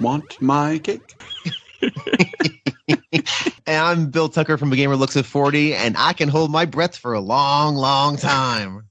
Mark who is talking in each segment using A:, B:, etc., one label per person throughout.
A: Want my cake.
B: And I'm Bill Tucker from A Gamer Looks at 40, and I can hold my breath for a long, long time.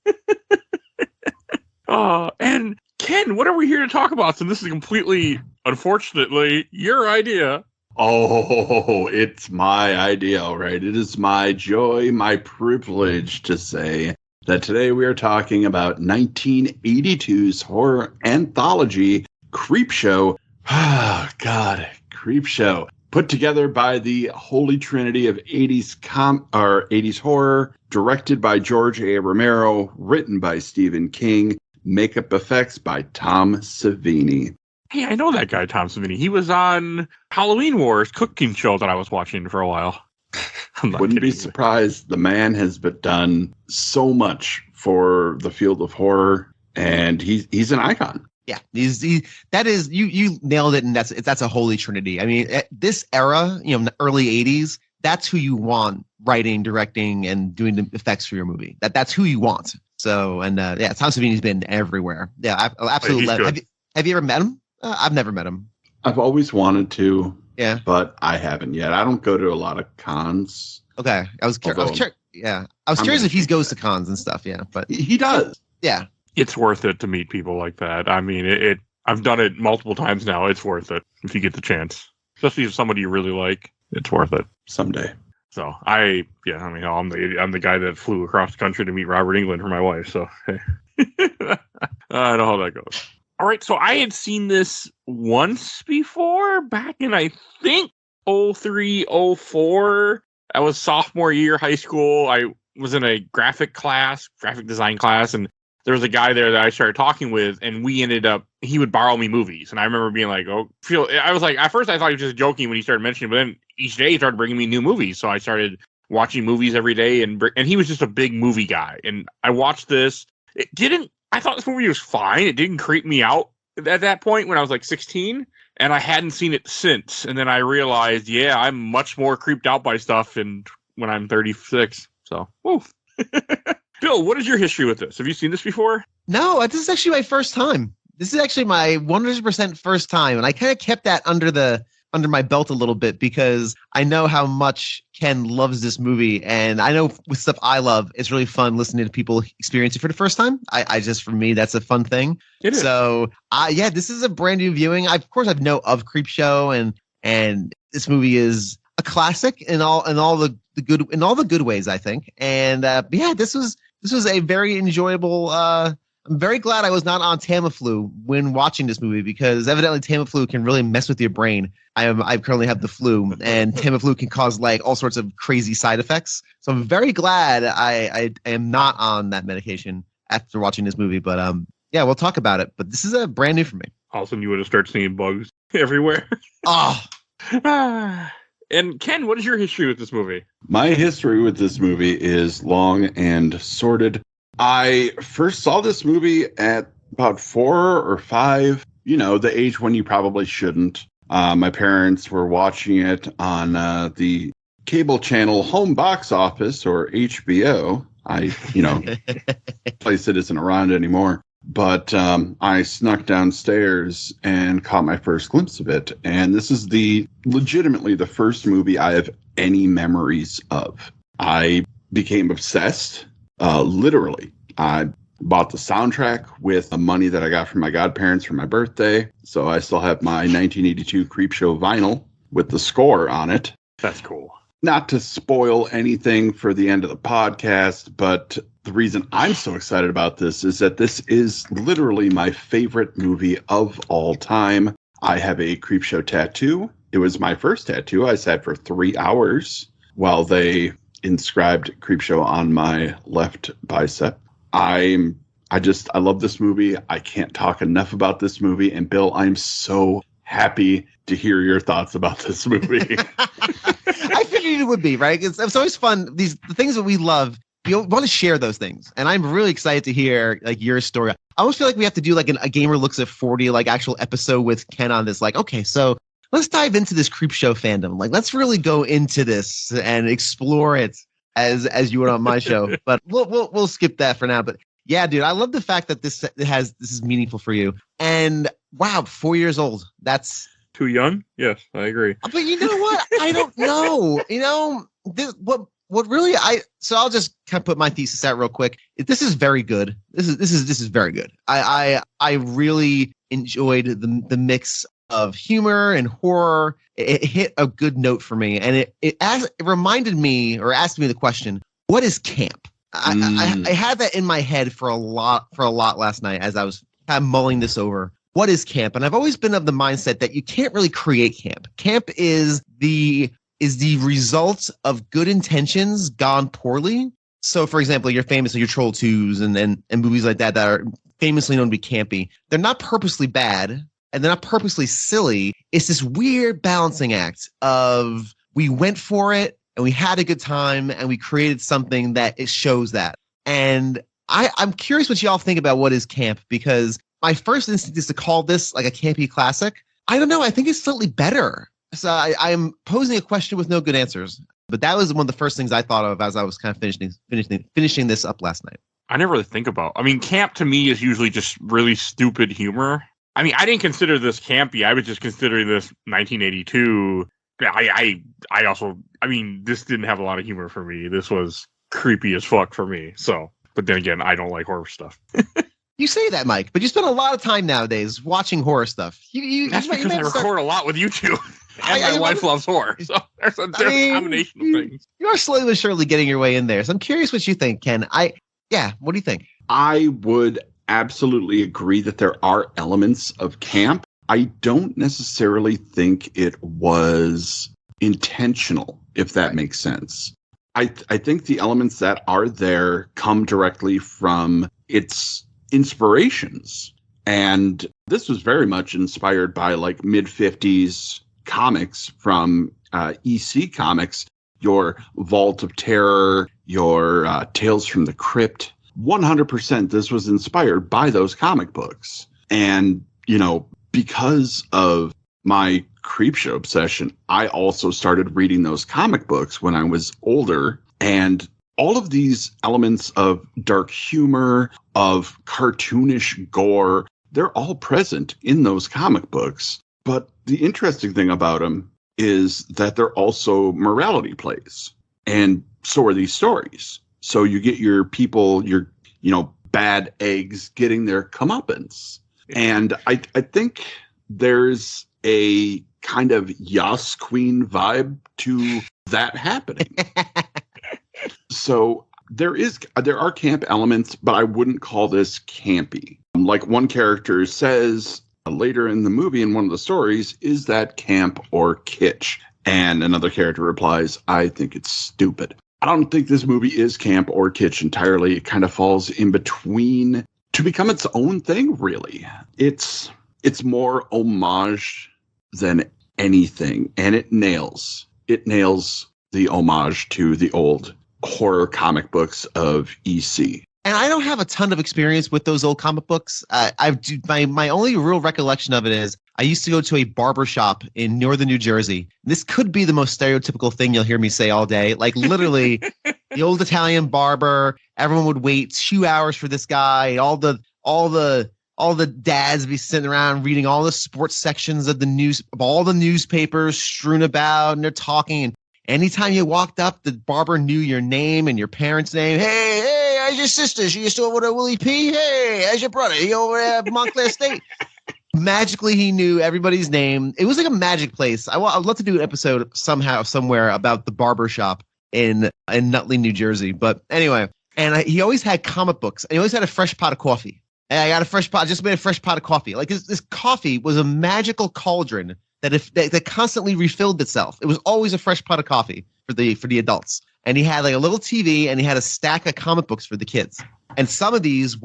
C: And Ken, what are we here to talk about? So this is completely, unfortunately, your idea.
A: Oh, it's my idea, all right. It is my joy, my privilege to say that today we are talking about 1982's horror anthology, Creepshow. Oh, God, Creepshow. Put together by the holy trinity of 80s horror, directed by George A. Romero, written by Stephen King, makeup effects by Tom Savini.
C: Hey, I know that guy, Tom Savini. He was on Halloween Wars cooking show that I was watching for a while.
A: Wouldn't be surprised. The man has done so much for the field of horror, and he's an icon.
B: Yeah, that is you nailed it, and that's a holy trinity. I mean, at this era, in the early 80s, that's who you want writing, directing, and doing the effects for your movie. That's who you want. So, and Tom Savini's been everywhere. Yeah, absolutely. Have you ever met him? I've never met him.
A: I've always wanted to.
B: Yeah,
A: but I haven't yet. I don't go to a lot of cons.
B: Okay, I was curious if he goes to cons and stuff. Yeah, but
A: he does.
B: Yeah.
C: It's worth it to meet people like that. I mean, I've done it multiple times now. It's worth it if you get the chance, especially if somebody you really like. It's worth it
A: someday.
C: So I'm the guy that flew across the country to meet Robert Englund for my wife. So hey. I know how that goes. All right, so I had seen this once before back in I think 03, 04. I was sophomore year high school. I was in a graphic design class, and there was a guy there that I started talking with, and he would borrow me movies. And I remember being like, I was like, at first I thought he was just joking when he started mentioning, but then each day he started bringing me new movies. So I started watching movies every day, and he was just a big movie guy. And I watched this. I thought this movie was fine. It didn't creep me out at that point when I was like 16, and I hadn't seen it since. And then I realized, I'm much more creeped out by stuff when I'm 36. So, woo. Bill, what is your history with this? Have you seen this before?
B: No, this is actually my first time. This is actually my 100% first time, and I kind of kept that under my belt a little bit because I know how much Ken loves this movie, and I know with stuff I love, it's really fun listening to people experience it for the first time. For me, that's a fun thing.
C: It is.
B: So, this is a brand new viewing. Of course, I know of Creepshow, and this movie is a classic in all the good ways, I think. And this was a very enjoyable. I'm very glad I was not on Tamiflu when watching this movie because evidently Tamiflu can really mess with your brain. I currently have the flu, and Tamiflu can cause like all sorts of crazy side effects. So I'm very glad I am not on that medication after watching this movie. But we'll talk about it. But this is a brand new for me.
C: All of a sudden, you would have started seeing bugs everywhere.
B: Oh.
C: And Ken, what is your history with this movie?
A: My history with this movie is long and sordid. I first saw this movie at about 4 or 5, the age when you probably shouldn't. My parents were watching it on the cable channel Home Box Office, or HBO. Place it isn't around anymore. But I snuck downstairs and caught my first glimpse of it. And this is legitimately the first movie I have any memories of. I became obsessed. Literally, I bought the soundtrack with the money that I got from my godparents for my birthday. So I still have my 1982 Creepshow vinyl with the score on it.
C: That's cool.
A: Not to spoil anything for the end of the podcast, but the reason I'm so excited about this is that this is literally my favorite movie of all time. I have a Creepshow tattoo. It was my first tattoo. I sat for 3 hours while they inscribed Creepshow on my left bicep. I love this movie. I can't talk enough about this movie. And Bill, I'm so happy to hear your thoughts about this movie.
B: I figured it would be, right? It's always fun. The things that we love, you want to share those things. And I'm really excited to hear like your story. I almost feel like we have to do like a Gamer Looks at 40, like actual episode with Ken on this. Like, okay, so let's dive into this Creepshow fandom. Like, let's really go into this and explore it as you would on my show. But we'll skip that for now. But yeah, dude, I love the fact that this is meaningful for you. And wow, 4 years old. That's
C: too young. Yes, I agree.
B: But you know what? I don't know. What really so I'll just kind of put my thesis out real quick. This is very good. This is very good. I really enjoyed the mix of humor and horror. It hit a good note for me, and it reminded me or asked me the question, what is camp? I had that in my head for a lot last night as I was kind of mulling this over. What is camp? And I've always been of the mindset that you can't really create camp. Camp is the result of good intentions gone poorly. So, for example, you're famous, your Troll 2s and movies like that are famously known to be campy. They're not purposely bad, and they're not purposely silly. It's this weird balancing act of we went for it, and we had a good time, and we created something that it shows that. And I'm curious what y'all think about what is camp, because my first instinct is to call this like a campy classic. I don't know. I think it's slightly better. So I'm posing a question with no good answers. But that was one of the first things I thought of as I was kind of finishing this up last night.
C: I never really think about. I mean, camp to me is usually just really stupid humor. I mean, I didn't consider this campy. I was just considering this 1982. I also, I mean, this didn't have a lot of humor for me. This was creepy as fuck for me. So, but then again, I don't like horror stuff.
B: You say that, Mike, but you spend a lot of time nowadays watching horror stuff.
C: That's because I record a lot with YouTube. And my wife loves horror. So there's a combination of things.
B: You are slowly but surely getting your way in there. So I'm curious what you think, Ken. What do you think?
A: I would absolutely agree that there are elements of camp. I don't necessarily think it was intentional, if that makes sense. I think the elements that are there come directly from its inspirations. And this was very much inspired by like mid-50s comics from EC Comics, your Vault of Terror, your Tales from the Crypt. 100% this was inspired by those comic books. And, because of my Creepshow obsession, I also started reading those comic books when I was older. And all of these elements of dark humor, of cartoonish gore, they're all present in those comic books. But the interesting thing about them is that they're also morality plays. And so are these stories. So you get your people, your, bad eggs getting their comeuppance. And I think there's a kind of Yas Queen vibe to that happening. So there are camp elements, but I wouldn't call this campy. Like one character says later in the movie in one of the stories, is that camp or kitsch? And another character replies, I think it's stupid. I don't think this movie is camp or kitsch entirely. It kind of falls in between to become its own thing, really. It's more homage than anything, and it nails the homage to the old horror comic books of EC.
B: And I don't have a ton of experience with those old comic books. My only real recollection of it is I used to go to a barber shop in northern New Jersey. This could be the most stereotypical thing you'll hear me say all day. Like literally the old Italian barber, everyone would wait 2 hours for this guy. All the dads be sitting around reading all the sports sections of all the newspapers strewn about, and they're talking. And anytime you walked up, the barber knew your name and your parents' name. Hey, how's your sister? She used to over to Willie P. Hey, how's your brother? He over at Montclair State. Magically, he knew everybody's name. It was like a magic place. I'd love to do an episode somewhere about the barber shop in Nutley, New Jersey. But anyway, and he always had comic books. And he always had a fresh pot of coffee. And I got a fresh pot. Just made a fresh pot of coffee. Like this coffee was a magical cauldron that constantly refilled itself. It was always a fresh pot of coffee for the adults. And he had like a little TV, and he had a stack of comic books for the kids. And some of these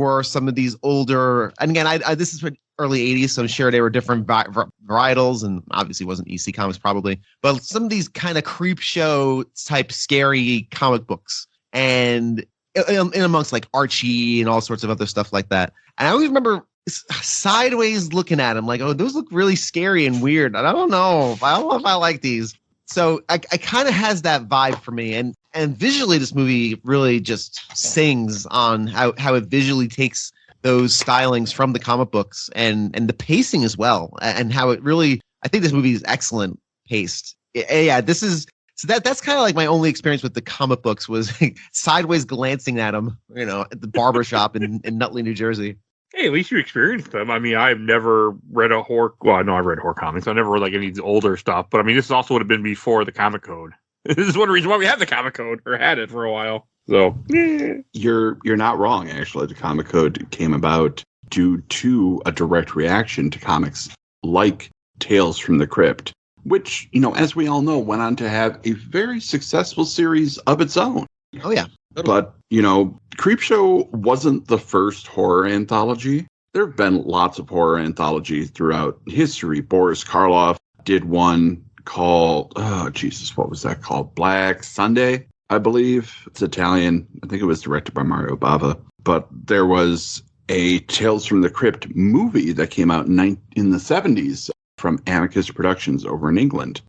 B: older, and again, this is early 80s, so I'm sure they were different varietals, and obviously wasn't EC Comics probably, but some of these kind of creep show type scary comic books, and in amongst like Archie and all sorts of other stuff like that. And I always remember sideways looking at them like, oh, those look really scary and weird, and I don't know if I like these. So I kind of has that vibe for me, and visually this movie really just sings on how it visually takes those stylings from the comic books and the pacing as well, and how it really, I think this movie is excellent paced. Yeah, this is, so that's kind of like my only experience with the comic books was sideways glancing at them, at the barbershop in Nutley, New Jersey.
C: Hey, at least you experienced them. I mean, I've never read a horror. Well, I know I've read horror comics. I never read like any of the older stuff. But I mean, this also would have been before the comic code. This is one reason why we have the comic code, or had it for a while. So
A: you're not wrong. Actually, the comic code came about due to a direct reaction to comics like Tales from the Crypt, which, as we all know, went on to have a very successful series of its own.
B: Oh yeah.
A: But, Creepshow wasn't the first horror anthology. There have been lots of horror anthologies throughout history. Boris Karloff did one called, what was that called? Black Sunday, I believe. It's Italian. I think it was directed by Mario Bava. But there was a Tales from the Crypt movie that came out in the 70s from Amicus Productions over in England.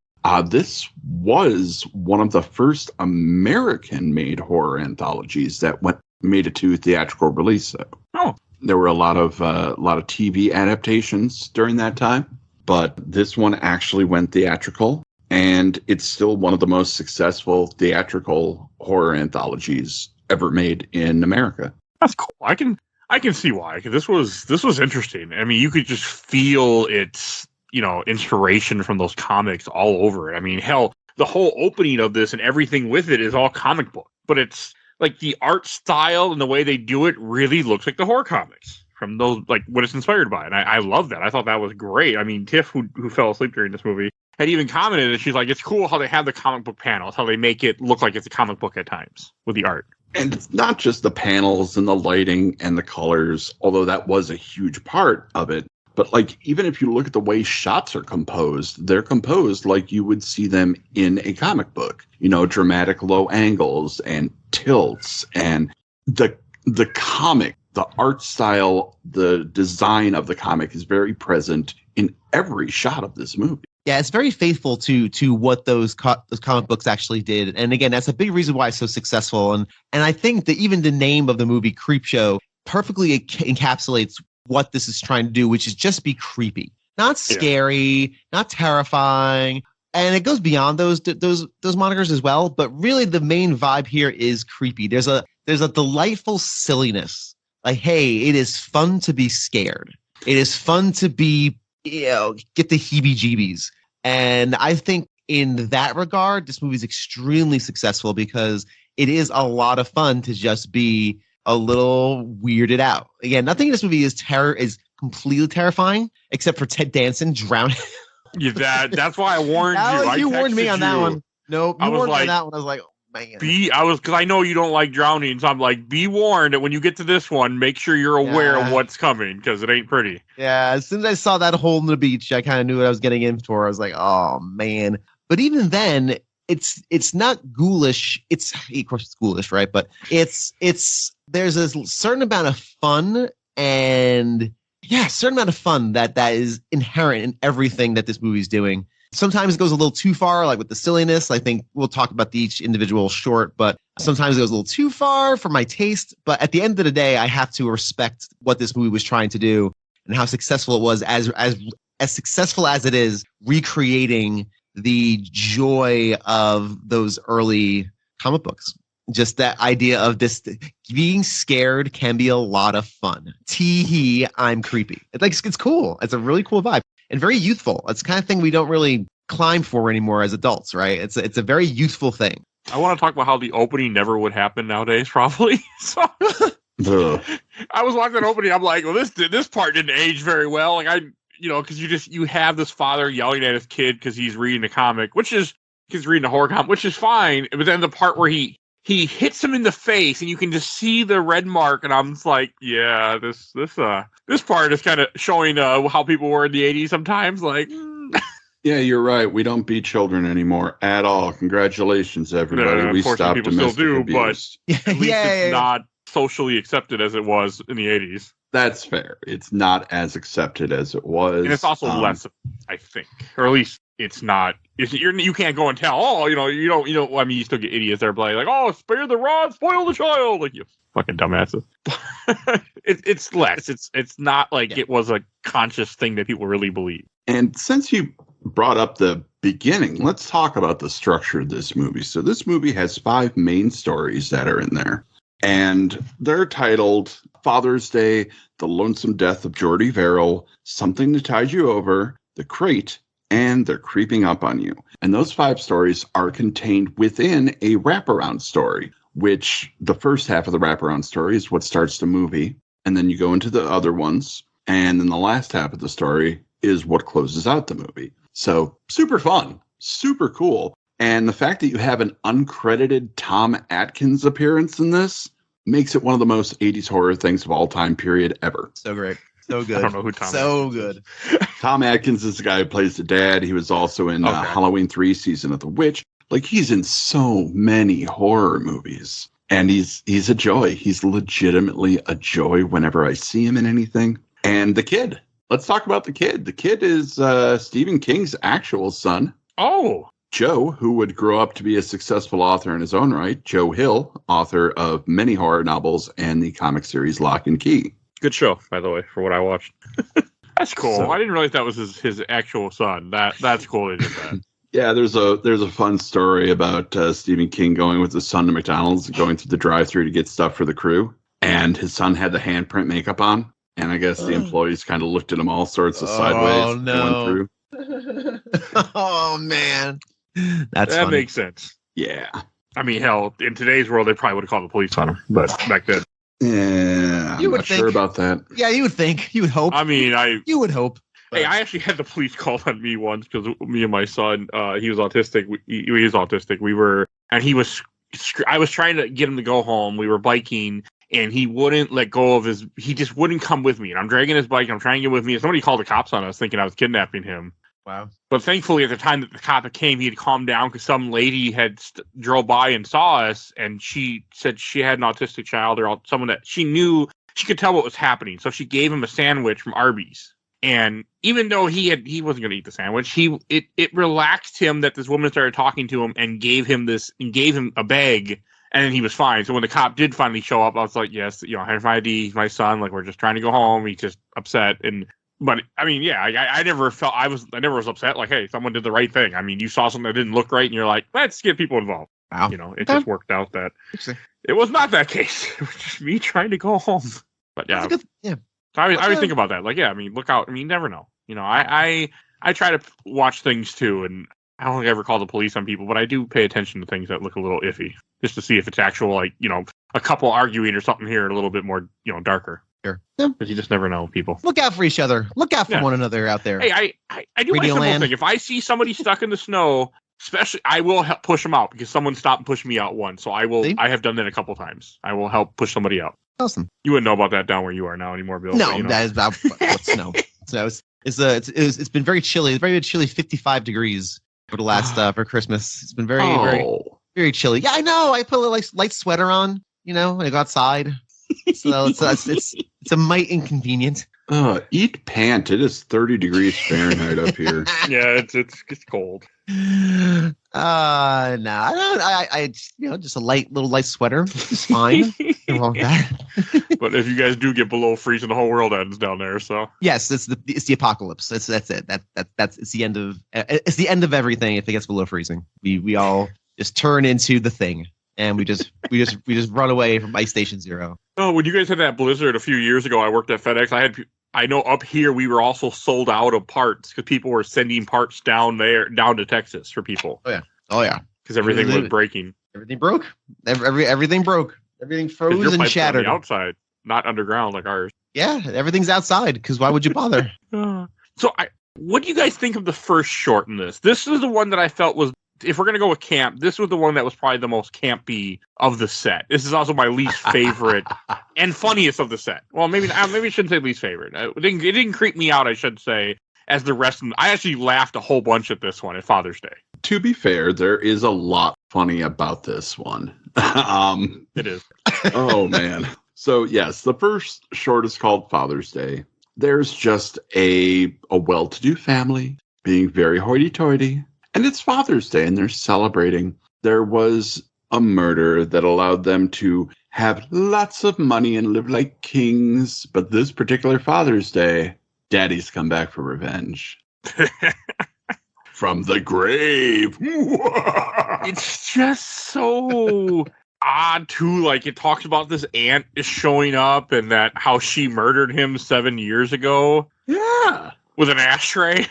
A: This was one of the first American-made horror anthologies that made it to theatrical release.
C: Oh,
A: there were a lot of TV adaptations during that time, but this one actually went theatrical, and it's still one of the most successful theatrical horror anthologies ever made in America.
C: That's cool. I can see why. Because this was interesting. I mean, you could just feel its inspiration from those comics all over it. I mean, hell, the whole opening of this and everything with it is all comic book, but it's like the art style and the way they do it really looks like the horror comics from those, like what it's inspired by. And I love that. I thought that was great. I mean, Tiff, who fell asleep during this movie, had even commented, and she's like, it's cool how they have the comic book panels, how they make it look like it's a comic book at times with the art.
A: And it's not just the panels and the lighting and the colors, although that was a huge part of it. But like, even if you look at the way shots are composed, they're composed like you would see them in a comic book. Dramatic low angles and tilts, and the comic, the art style, the design of the comic is very present in every shot of this movie.
B: Yeah, it's very faithful to what those comic books actually did. And again, that's a big reason why it's so successful. And I think that even the name of the movie, Creepshow, perfectly encapsulates what this is trying to do, which is just be creepy, not scary, not terrifying. And it goes beyond those monikers as well. But really, the main vibe here is creepy. There's a delightful silliness. Like, hey, it is fun to be scared. It is fun to be, get the heebie-jeebies. And I think in that regard, this movie is extremely successful because it is a lot of fun to just be a little weirded out. Again, nothing in this movie is completely terrifying except for Ted Danson drowning.
C: Yeah, that's why I warned you.
B: You warned me on that one. Nope, you warned me on that one. I was like, oh, man.
C: Because I know you don't like drowning, so I'm like, be warned that when you get to this one, make sure you're aware of what's coming because it ain't pretty.
B: Yeah, as soon as I saw that hole in the beach, I kind of knew what I was getting in for. I was like, oh man. But even then, it's not ghoulish. Of course it's ghoulish, right? But there's a certain amount of fun and certain amount of fun that is inherent in everything that this movie's doing. Sometimes it goes a little too far, like with the silliness. I think we'll talk about each individual short, but sometimes it goes a little too far for my taste. But at the end of the day, I have to respect what this movie was trying to do and how successful it was, as successful as it is, recreating the joy of those early comic books. Just that idea of this being scared can be a lot of fun. Tee-hee, I'm creepy. It's cool. It's a really cool vibe and very youthful. It's the kind of thing we don't really climb for anymore as adults, right? It's a very youthful thing.
C: I want to talk about how the opening never would happen nowadays, probably. So I was watching that opening. I'm like, well, this part didn't age very well. Like because you have this father yelling at his kid because he's reading a comic, he's reading a horror comic, which is fine. But then the part where he he hits him in the face, and you can just see the red mark. And I'm just like, yeah, this part is kind of showing how people were in the 80s sometimes. Like,
A: Yeah, you're right. We don't beat children anymore at all. Congratulations, everybody. We stopped
C: people still
A: domestic
C: do,
A: abuse.
C: but at least it's not socially accepted as it was in the 80s.
A: That's fair. It's not as accepted as it was.
C: And it's also less, I think. Or at least it's not. You can't go and tell, you don't, I mean, you still get idiots there like, oh, spare the rod, spoil the child. Like, you fucking dumbasses. It's less. It's not like it was a conscious thing that people really believe.
A: And since you brought up the beginning, let's talk about the structure of this movie. So this movie has 5 main stories that are in there. And they're titled Father's Day, The Lonesome Death of Jordy Verrill, Something to Tide You Over, The Crate, and They're Creeping Up on You. And those 5 stories are contained within a wraparound story, which the first half of the wraparound story is what starts the movie. And then you go into the other ones. And then the last half of the story is what closes out the movie. So super fun, super cool. And the fact that you have an uncredited Tom Atkins appearance in this makes it one of the most 80s horror things of all time, period, ever.
B: So great. So good.
C: I don't know who Tom
B: So
C: Atkins
B: good.
A: Tom Atkins is the guy who plays the dad. He was also in Halloween 3 Season of the Witch. Like, he's in so many horror movies. And he's a joy. He's legitimately a joy whenever I see him in anything. And the kid. Let's talk about the kid. The kid is Stephen King's actual son.
C: Oh.
A: Joe, who would grow up to be a successful author in his own right. Joe Hill, author of many horror novels and the comic series Lock and Key.
C: Good show, by the way, for what I watched. That's cool.
A: So,
C: I didn't realize that was his actual son. That's cool they did that.
A: Yeah, there's a fun story about Stephen King going with his son to McDonald's, going through the drive-thru to get stuff for the crew. And his son had the handprint makeup on. And I guess the employees kind of looked at him all sorts of sideways going through.
B: Oh, man. That
C: funny. Makes sense.
A: Yeah.
C: I mean, hell, in today's world, they probably would have called the police on him. But back then.
A: Yeah, I'm not sure about that.
B: Yeah, you would think. You would hope.
C: I mean,
B: you would hope.
C: Hey, I actually had the police called on me once because me and my son, he was autistic. He is autistic. I was trying to get him to go home. We were biking, and he wouldn't let go of he just wouldn't come with me. And I'm dragging his bike, and I'm trying to get with me. And somebody called the cops on us thinking I was kidnapping him.
B: Wow.
C: But thankfully, at the time that the cop came, he had calmed down because some lady had drove by and saw us, and she said she had an autistic child or someone that she knew, she could tell what was happening. So she gave him a sandwich from Arby's. And even though he wasn't going to eat the sandwich, it relaxed him that this woman started talking to him and gave him a bag, and then he was fine. So when the cop did finally show up, I was like, yes, here's my ID, he's my son. Like, we're just trying to go home. He's just upset. But I mean, yeah, I never was upset. Like, hey, someone did the right thing. I mean, you saw something that didn't look right, and you're like, let's get people involved.
B: Wow.
C: It just worked out that it was not that case. It was just me trying to go home. But yeah, So I always think about that. Like, yeah, I mean, look out. I mean, you never know. I try to watch things too, and I don't think I ever call the police on people, but I do pay attention to things that look a little iffy, just to see if it's actual, like, a couple arguing or something here, a little bit more, darker.
B: Sure.
C: Because you just never know, people.
B: Look out for each other. Look out for one another out there.
C: Hey, I do my simple thing. If I see somebody stuck in the snow, especially, I will help push them out because someone stopped and pushed me out once. So I will. See? I have done that a couple times. I will help push somebody out.
B: Awesome.
C: You wouldn't know about that down where you are now anymore, Bill.
B: No, that is about what snow. So it's been very chilly. It's very chilly, 55 degrees for the last for Christmas. It's been very very chilly. Yeah, I know. I put a light sweater on. When I go outside. So it's a mite inconvenient.
A: Eat pant. It is 30 degrees Fahrenheit up here.
C: Yeah, it's cold.
B: No, I don't. I just a light sweater. It's fine. Nothing wrong with that.
C: But if you guys do get below freezing, the whole world ends down there. So
B: yes, it's the apocalypse. That's it. It's the end of everything. If it gets below freezing, we all just turn into the thing. And we just run away from Ice Station Zero. Oh,
C: when you guys had that blizzard a few years ago, I worked at FedEx. I know up here we were also sold out of parts because people were sending parts down to Texas for people.
B: Oh yeah.
C: Because everything was breaking.
B: Everything broke. Everything broke. Everything froze and shattered.
C: On the outside, not underground like ours.
B: Yeah, everything's outside. Because why would you bother?
C: What do you guys think of the first short in this? This is the one that I felt was if we're gonna go with camp, this was the one that was probably the most campy of the set. This is also my least favorite and funniest of the set. Well, maybe I shouldn't say least favorite. It didn't creep me out, I should say, as the rest of them. I actually laughed a whole bunch at this one at Father's Day.
A: To be fair, there is a lot funny about this one.
C: It is.
A: Oh, man. So, yes, the first short is called Father's Day. There's just a well-to-do family being very hoity-toity. And it's Father's Day, and they're celebrating. There was a murder that allowed them to have lots of money and live like kings. But this particular Father's Day, Daddy's come back for revenge. From the grave.
C: It's just so odd, too. Like, it talks about this aunt is showing up and that how she murdered him 7 years ago.
A: Yeah.
C: With an ashtray.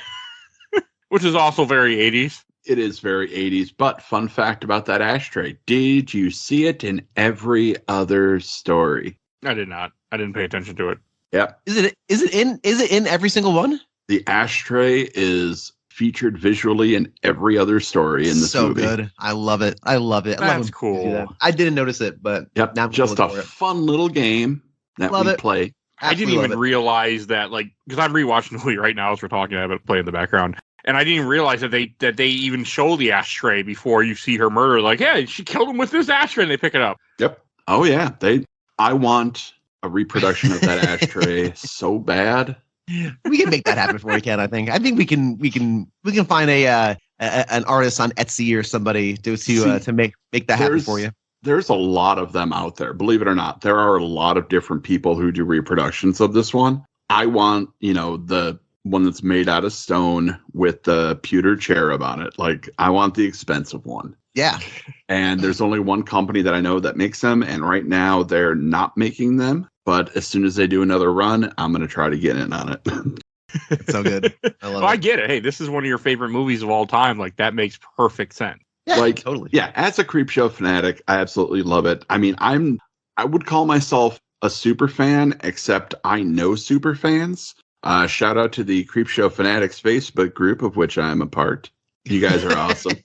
C: Which is also very 80s.
A: It is very 80s, but fun fact about that ashtray. Did you see it in every other story?
C: I did not. I didn't pay attention to it.
A: Yep.
B: Is it in every single one?
A: The ashtray is featured visually in every other story in this movie.
B: So good. I love it.
C: That's cool.
B: I didn't notice it, but
A: yep,
B: now I'm
A: just a fun little game that we play.
C: I didn't even realize that, like, because I'm rewatching the movie right now as we're talking. I have it play in the background. And I didn't realize that they even show the ashtray before you see her murder. Like, yeah, she killed him with this ashtray, and they pick it up.
A: Yep. Oh yeah. I want a reproduction of that ashtray so bad.
B: We can make that happen for you, Ken. I think we can find an artist on Etsy or somebody to make that happen for you.
A: There's a lot of them out there. Believe it or not, there are a lot of different people who do reproductions of this one. I want, the one that's made out of stone with the pewter cherub on it. Like, I want the expensive one.
B: Yeah.
A: And there's only one company that I know that makes them. And right now they're not making them. But as soon as they do another run, I'm going to try to get in on it.
B: It's so good. I love it.
C: I get it. Hey, this is one of your favorite movies of all time. Like, that makes perfect sense.
B: Yeah, totally.
A: Yeah. As a Creepshow fanatic, I absolutely love it. I mean, I would call myself a super fan, except I know super fans. Shout out to the Creepshow Fanatics Facebook group, of which I am a part. You guys are awesome.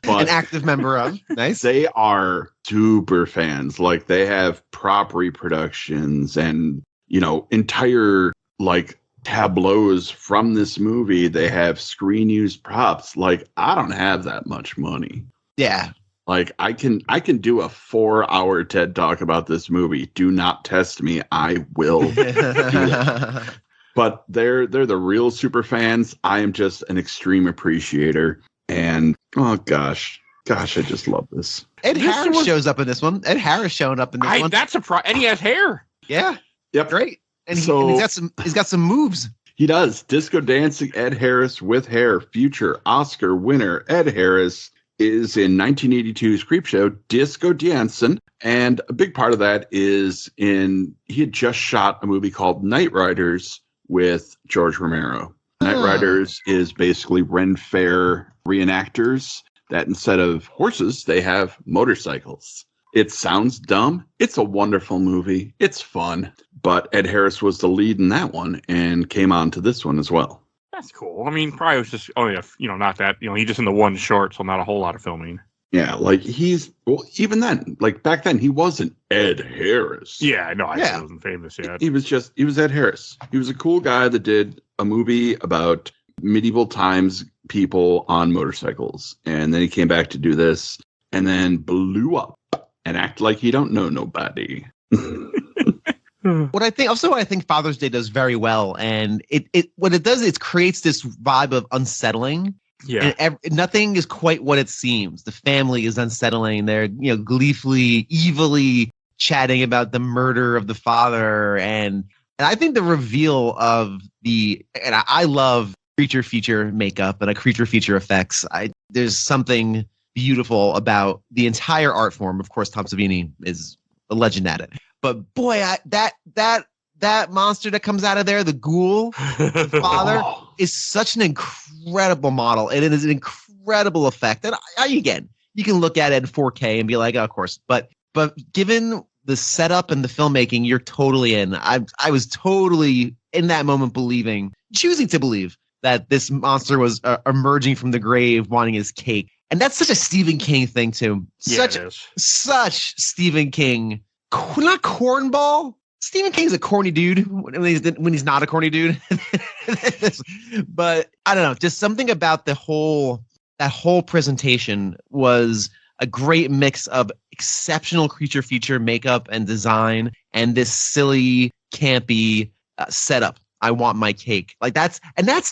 B: An active member of. Nice.
A: They are super fans. Like, they have prop reproductions and, entire, like, tableaus from this movie. They have screen use props. Like, I don't have that much money.
B: Yeah.
A: Like, I can do a 4-hour TED Talk about this movie. Do not test me. I will do it. But they're the real super fans. I am just an extreme appreciator. And oh gosh, I just love this.
B: Ed Harris shows up in this one. Ed Harris showing up in this one.
C: That's and he has hair.
B: Yeah.
A: Yep.
B: Great. And he's got some moves.
A: He does. Disco dancing Ed Harris with hair. Future Oscar winner Ed Harris is in 1982's Creepshow Disco Dancing. And a big part of that is he had just shot a movie called Night Riders with George Romero. Night Riders is basically Ren Fair reenactors that instead of horses, they have motorcycles. It sounds dumb. It's a wonderful movie. It's fun. But Ed Harris was the lead in that one and came on to this one as well.
C: That's cool. I mean, probably was just, not that, he just in the one short, so not a whole lot of filming.
A: Yeah, like even then, like back then, he wasn't Ed Harris.
C: Yeah, no, I wasn't famous yet.
A: He was Ed Harris. He was a cool guy that did a movie about medieval times people on motorcycles. And then he came back to do this and then blew up and act like he don't know nobody.
B: What I think Father's Day does very well, and what it does is creates this vibe of unsettling.
C: Yeah,
B: and nothing is quite what it seems. The family is unsettling. They're gleefully, evilly chatting about the murder of the father, and I think the reveal of I love creature feature makeup and creature feature effects. There's something beautiful about the entire art form. Of course, Tom Savini is a legend at it. But boy, that monster that comes out of there, the ghoul, the father, is such an incredible model. And it is an incredible effect. And again, you can look at it in 4K and be like, oh, of course. But given the setup and the filmmaking, you're totally in. I was totally in that moment choosing to believe that this monster was emerging from the grave wanting his cake. And that's such a Stephen King thing too.
C: Yeah, it is.
B: Such Stephen King. Not cornball. Stephen King's a corny dude when he's not a corny dude. But I don't know, just something about that whole presentation was a great mix of exceptional creature feature makeup and design and this silly, campy setup. I want my cake. Like that's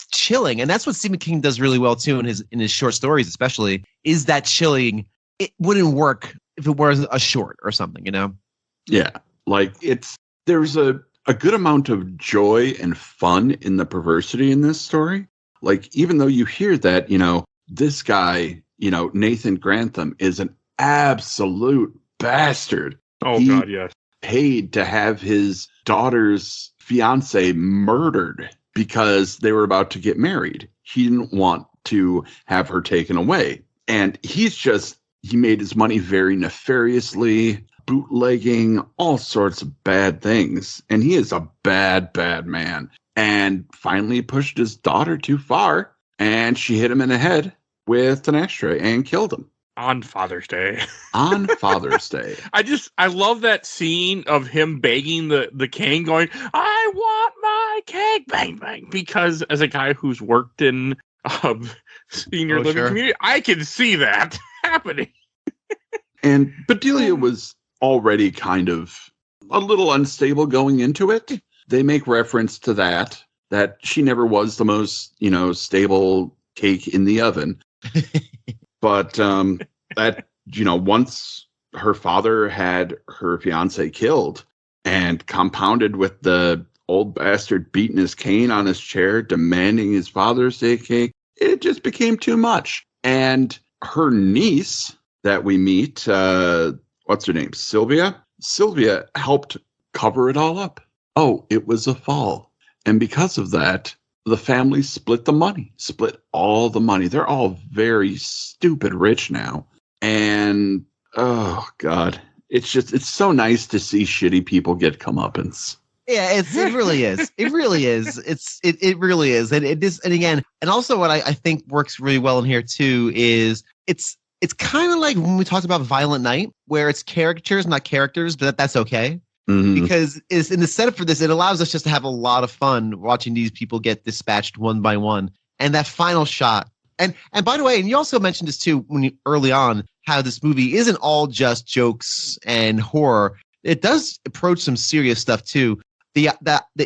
B: chilling. And that's what Stephen King does really well too in his short stories, especially, is that chilling. It wouldn't work if it was a short or something, you know?
A: Yeah. Like there's a good amount of joy and fun in the perversity in this story. Like, even though you hear that, this guy, Nathan Grantham, is an absolute bastard.
C: Oh, God, yes.
A: Paid to have his daughter's fiance murdered because they were about to get married. He didn't want to have her taken away. And he made his money very nefariously, bootlegging, all sorts of bad things. And he is a bad, bad man. And finally pushed his daughter too far, and she hit him in the head with an ashtray and killed him.
C: On Father's Day.
A: On Father's Day.
C: I love that scene of him begging the king, going, I want my cake, bang, bang. Because as a guy who's worked in senior living community, I can see that happening.
A: And Bedelia was already kind of a little unstable going into it. They make reference to that she never was the most, stable cake in the oven. But that, once her father had her fiance killed, and compounded with the old bastard beating his cane on his chair, demanding his Father's Day cake, it just became too much. And her niece that we meet, what's her name? Sylvia helped cover it all up. Oh, it was a fall. And because of that, the family split all the money. They're all very stupid rich now. And, oh, God, it's so nice to see shitty people get comeuppance.
B: Yeah, it really is. It really is. It really is. And it is. And again, and also what I think works really well in here too is it's kind of like when we talked about Violent Night, where it's caricatures, not characters, but that's okay. Mm-hmm. Because it's in the setup for this, it allows us just to have a lot of fun watching these people get dispatched one by one. And that final shot. And by the way, and you also mentioned this too early on, how this movie isn't all just jokes and horror. It does approach some serious stuff too. The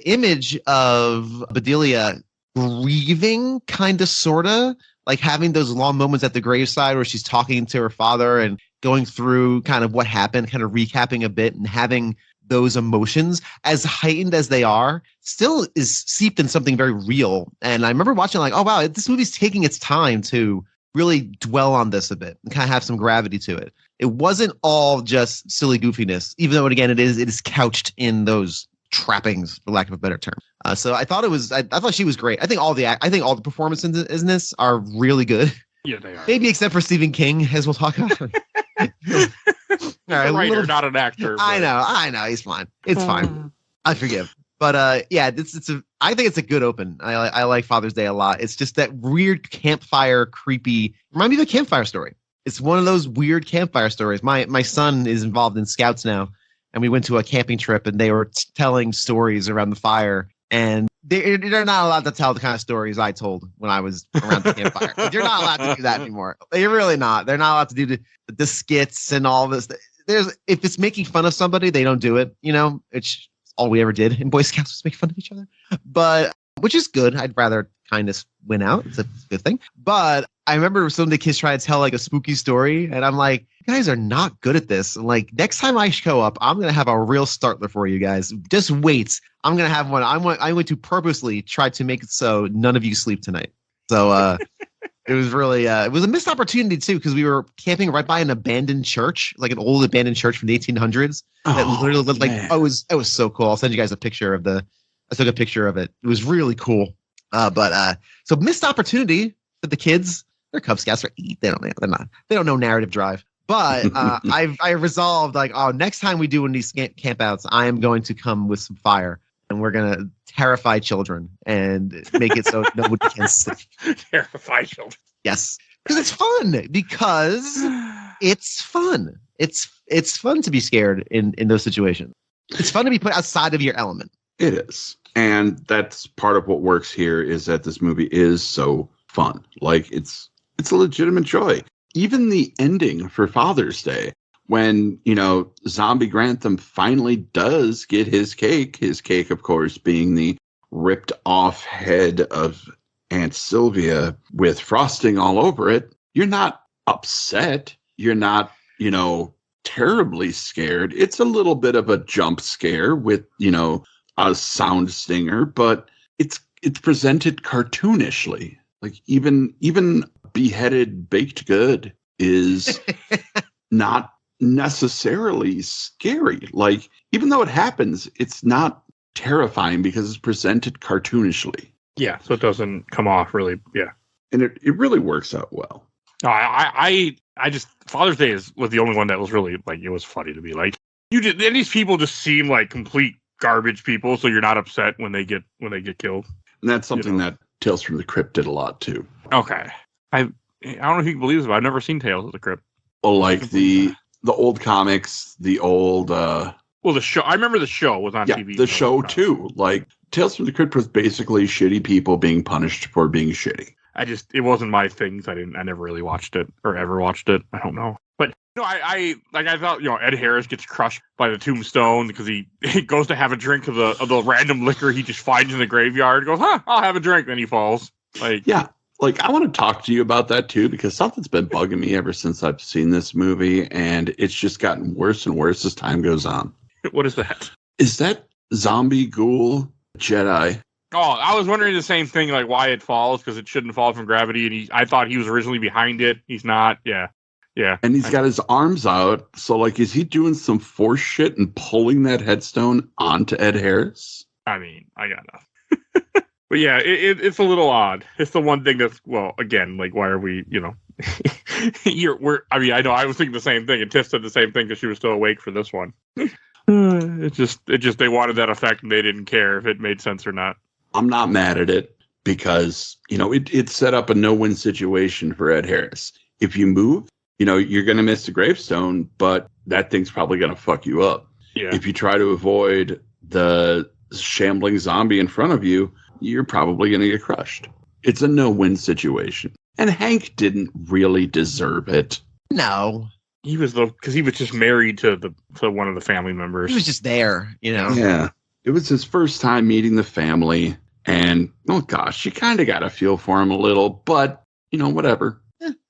B: image of Bedelia grieving, kind of, sort of, like having those long moments at the graveside where she's talking to her father and going through kind of what happened, kind of recapping a bit, and having those emotions, as heightened as they are, still is seeped in something very real. And I remember watching like, oh, wow, this movie's taking its time to really dwell on this a bit and kind of have some gravity to it. It wasn't all just silly goofiness, even though, again, it is couched in those trappings, for lack of a better term. So I thought I thought she was great. I think all the performances in this are really good.
C: Yeah, they are.
B: Maybe except for Stephen King, as we'll talk about.
C: A writer, not an actor. But...
B: I know. He's fine. It's fine. I forgive. But yeah, I think it's a good open. I like Father's Day a lot. It's just that weird campfire, creepy. Remind me of a campfire story. It's one of those weird campfire stories. My son is involved in Scouts now, and we went to a camping trip, and they were telling stories around the fire. And they're not allowed to tell the kind of stories I told when I was around the campfire. You're not allowed to do that anymore. You're really not. They're not allowed to do the skits and all this. If it's making fun of somebody, they don't do it. It's all we ever did in Boy Scouts was make fun of each other. But which is good. I'd rather kindness win out. It's a good thing. But I remember some of the kids trying to tell like a spooky story, and I'm like, you guys are not good at this. And like next time I show up, I'm gonna have a real startler for you guys. Just wait. I'm gonna have one. I'm going to purposely try to make it so none of you sleep tonight. So it was really it was a missed opportunity too, because we were camping right by an abandoned church, like an old abandoned church from the 1800s. That literally looked like it was so cool. I'll send you guys a picture of I took a picture of it. It was really cool. So missed opportunity for the kids. They're Cub Scouts. They don't know narrative drive. But I resolved like, next time we do one of these campouts, I am going to come with some fire, and we're gonna terrify children and make it so nobody can sleep.
C: Terrify children.
B: Yes, Because it's fun. Because it's fun. It's fun to be scared in those situations. It's fun to be put outside of your element.
A: It is. And that's part of what works here is that this movie is so fun. Like it's a legitimate joy. Even the ending for Father's Day, when, Zombie Grantham finally does get his cake, of course, being the ripped off head of Aunt Sylvia with frosting all over it, you're not upset. You're not, terribly scared. It's a little bit of a jump scare with, a sound stinger, but it's presented cartoonishly. Like even beheaded baked good is not necessarily scary. Like, even though it happens, it's not terrifying because it's presented cartoonishly.
C: Yeah, so it doesn't come off really. Yeah,
A: and it really works out well.
C: I just Father's Day was the only one that was really like, it was funny to me. Like, and these people just seem like complete garbage people, so you're not upset when they get killed.
A: And that's something that Tales from the Crypt did a lot too.
C: Okay, I don't know if you can believe this, but I've never seen Tales of the Crypt.
A: Well, like the old comics, the old
C: the show. I remember the show was on TV.
A: The show too. Like, Tales from the Crypt was basically shitty people being punished for being shitty. It wasn't my thing. I never really watched it or ever watched it. I don't know. But I thought, Ed Harris gets crushed by the tombstone because he goes to have a drink of the random liquor he just finds in the graveyard. Goes, I'll have a drink. Then he falls. I want to talk to you about that too, because something's been bugging me ever since I've seen this movie, and it's just gotten worse and worse as time goes on.
C: What is that?
A: Is that zombie ghoul Jedi?
C: Oh, I was wondering the same thing, like why it falls, because it shouldn't fall from gravity, and I thought he was originally behind it. He's not. Yeah.
A: And he's got his arms out, so like, is he doing some force shit and pulling that headstone onto Ed Harris?
C: I mean, I got nothing. But yeah, it's a little odd. It's the one thing that's, well, again, like, why are we, I know I was thinking the same thing, and Tiff said the same thing because she was still awake for this one. It just they wanted that effect, and they didn't care if it made sense or not.
A: I'm not mad at it because, it set up a no-win situation for Ed Harris. If you move, you're going to miss the gravestone, but that thing's probably going to fuck you up.
C: Yeah.
A: If you try to avoid the shambling zombie in front of you, you're probably going to get crushed. It's a no-win situation. And Hank didn't really deserve it.
B: No.
C: He was because he was just married to one of the family members.
B: He was just there,
A: Yeah. It was his first time meeting the family. And, oh gosh, you kind of got to feel for him a little, but, whatever.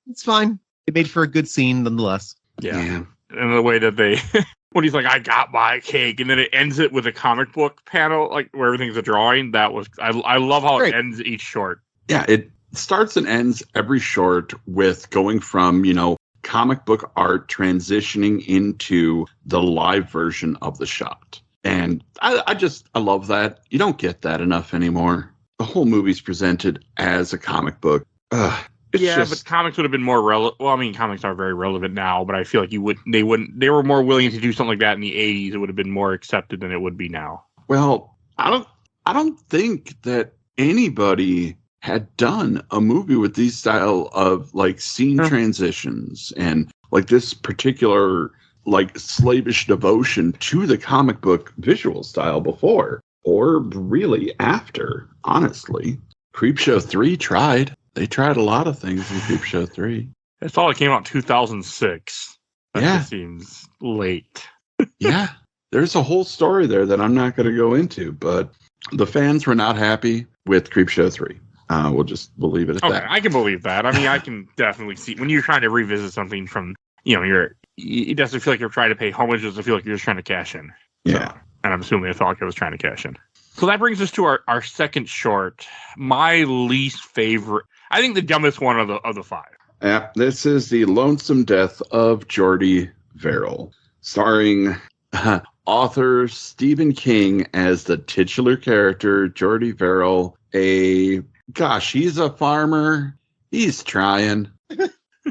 B: It's fine. It made for a good scene nonetheless.
C: Yeah. And the way that they, when he's like, I got my cake, and then it ends it with a comic book panel, like where everything's a drawing. That was, I love how it ends each short.
A: Yeah, it starts and ends every short with going from, comic book art transitioning into the live version of the shot. And I love that. You don't get that enough anymore. The whole movie's presented as a comic book.
C: But comics would have been more relevant. Well, I mean, comics are very relevant now, but I feel like they were more willing to do something like that in the 80s. It would have been more accepted than it would be now.
A: Well, I don't think that anybody had done a movie with these style of like scene transitions and like this particular like slavish devotion to the comic book visual style before, or really after, honestly. Creepshow 3 tried. They tried a lot of things in Creepshow 3.
C: I thought it came out in 2006. That just seems late.
A: Yeah. There's a whole story there that I'm not going to go into, but the fans were not happy with Creepshow 3. We'll leave it at that.
C: I can believe that. I mean, I can definitely see when you're trying to revisit something from, it doesn't feel like you're trying to pay homage. It doesn't feel like you're just trying to cash in.
A: Yeah.
C: So, and I'm assuming it felt like it was trying to cash in. So that brings us to our second short. My least favorite. I think the dumbest one of the five.
A: Yeah, this is The Lonesome Death of Jordy Verrill, starring author Stephen King as the titular character, Jordy Verrill. He's a farmer. He's trying.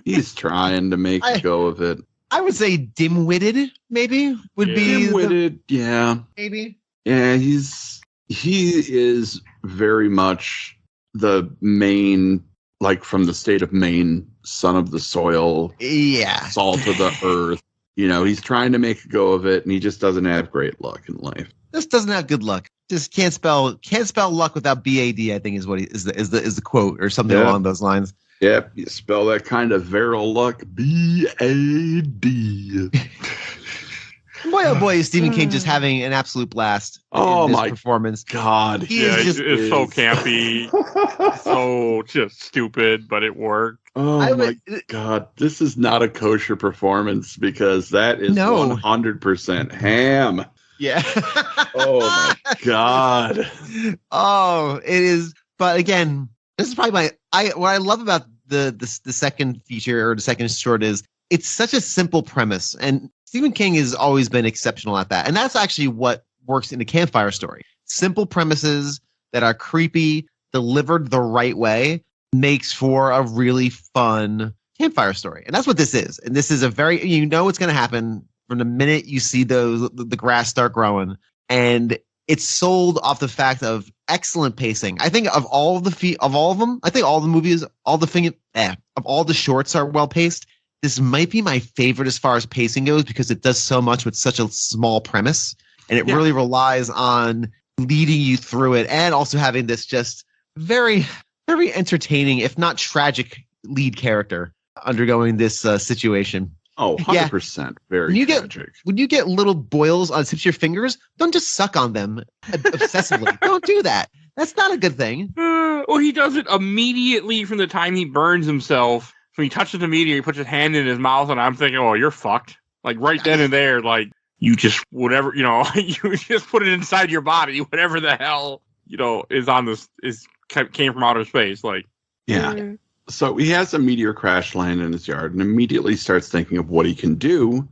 A: He's trying to make a go of it.
B: I would say dim-witted, maybe, would be
A: dim-witted, yeah.
B: Maybe.
A: Yeah, he is very much the Maine, like from the state of Maine son of the soil,
B: Yeah.
A: salt of the earth. You know, he's trying to make a go of it, and he just doesn't have great luck in life.
B: This doesn't have good luck. Just can't spell luck without BAD, I think is what is the quote or something along those lines.
A: Yep, you spell that kind of virile luck, B-A-D.
B: Boy, oh boy, is Stephen King just having an absolute blast in this performance.
A: God.
C: It's so campy, so just stupid, but it worked.
A: Oh my God. This is not a kosher performance because that is 100% ham.
B: Yeah.
A: Oh my God.
B: Oh, it is. But again, this is probably what I love about the second feature or the second short is it's such a simple premise, and Stephen King has always been exceptional at that. And that's actually what works in a campfire story. Simple premises that are creepy, delivered the right way, makes for a really fun campfire story. And that's what this is. And this is a very, you know what's going to happen from the minute you see the grass start growing. And it's sold off the fact of excellent pacing. I think of all of them, I think all the movies, of all the shorts are well paced. This might be my favorite as far as pacing goes because it does so much with such a small premise, and it really relies on leading you through it and also having this just very, very entertaining, if not tragic, lead character undergoing this situation.
A: Oh, 100%. Very tragic.
B: When you get little boils on the tips of your fingers, don't just suck on them obsessively. Don't do that. That's not a good thing.
C: Well, he does it immediately from the time he burns himself. When he touches the meteor, he puts his hand in his mouth, and I'm thinking, oh, you're fucked. Like, right then and there, like, you just, whatever, you know, you just put it inside your body, whatever the hell, you know, came from outer space. Like,
A: yeah. So he has a meteor crash land in his yard and immediately starts thinking of what he can do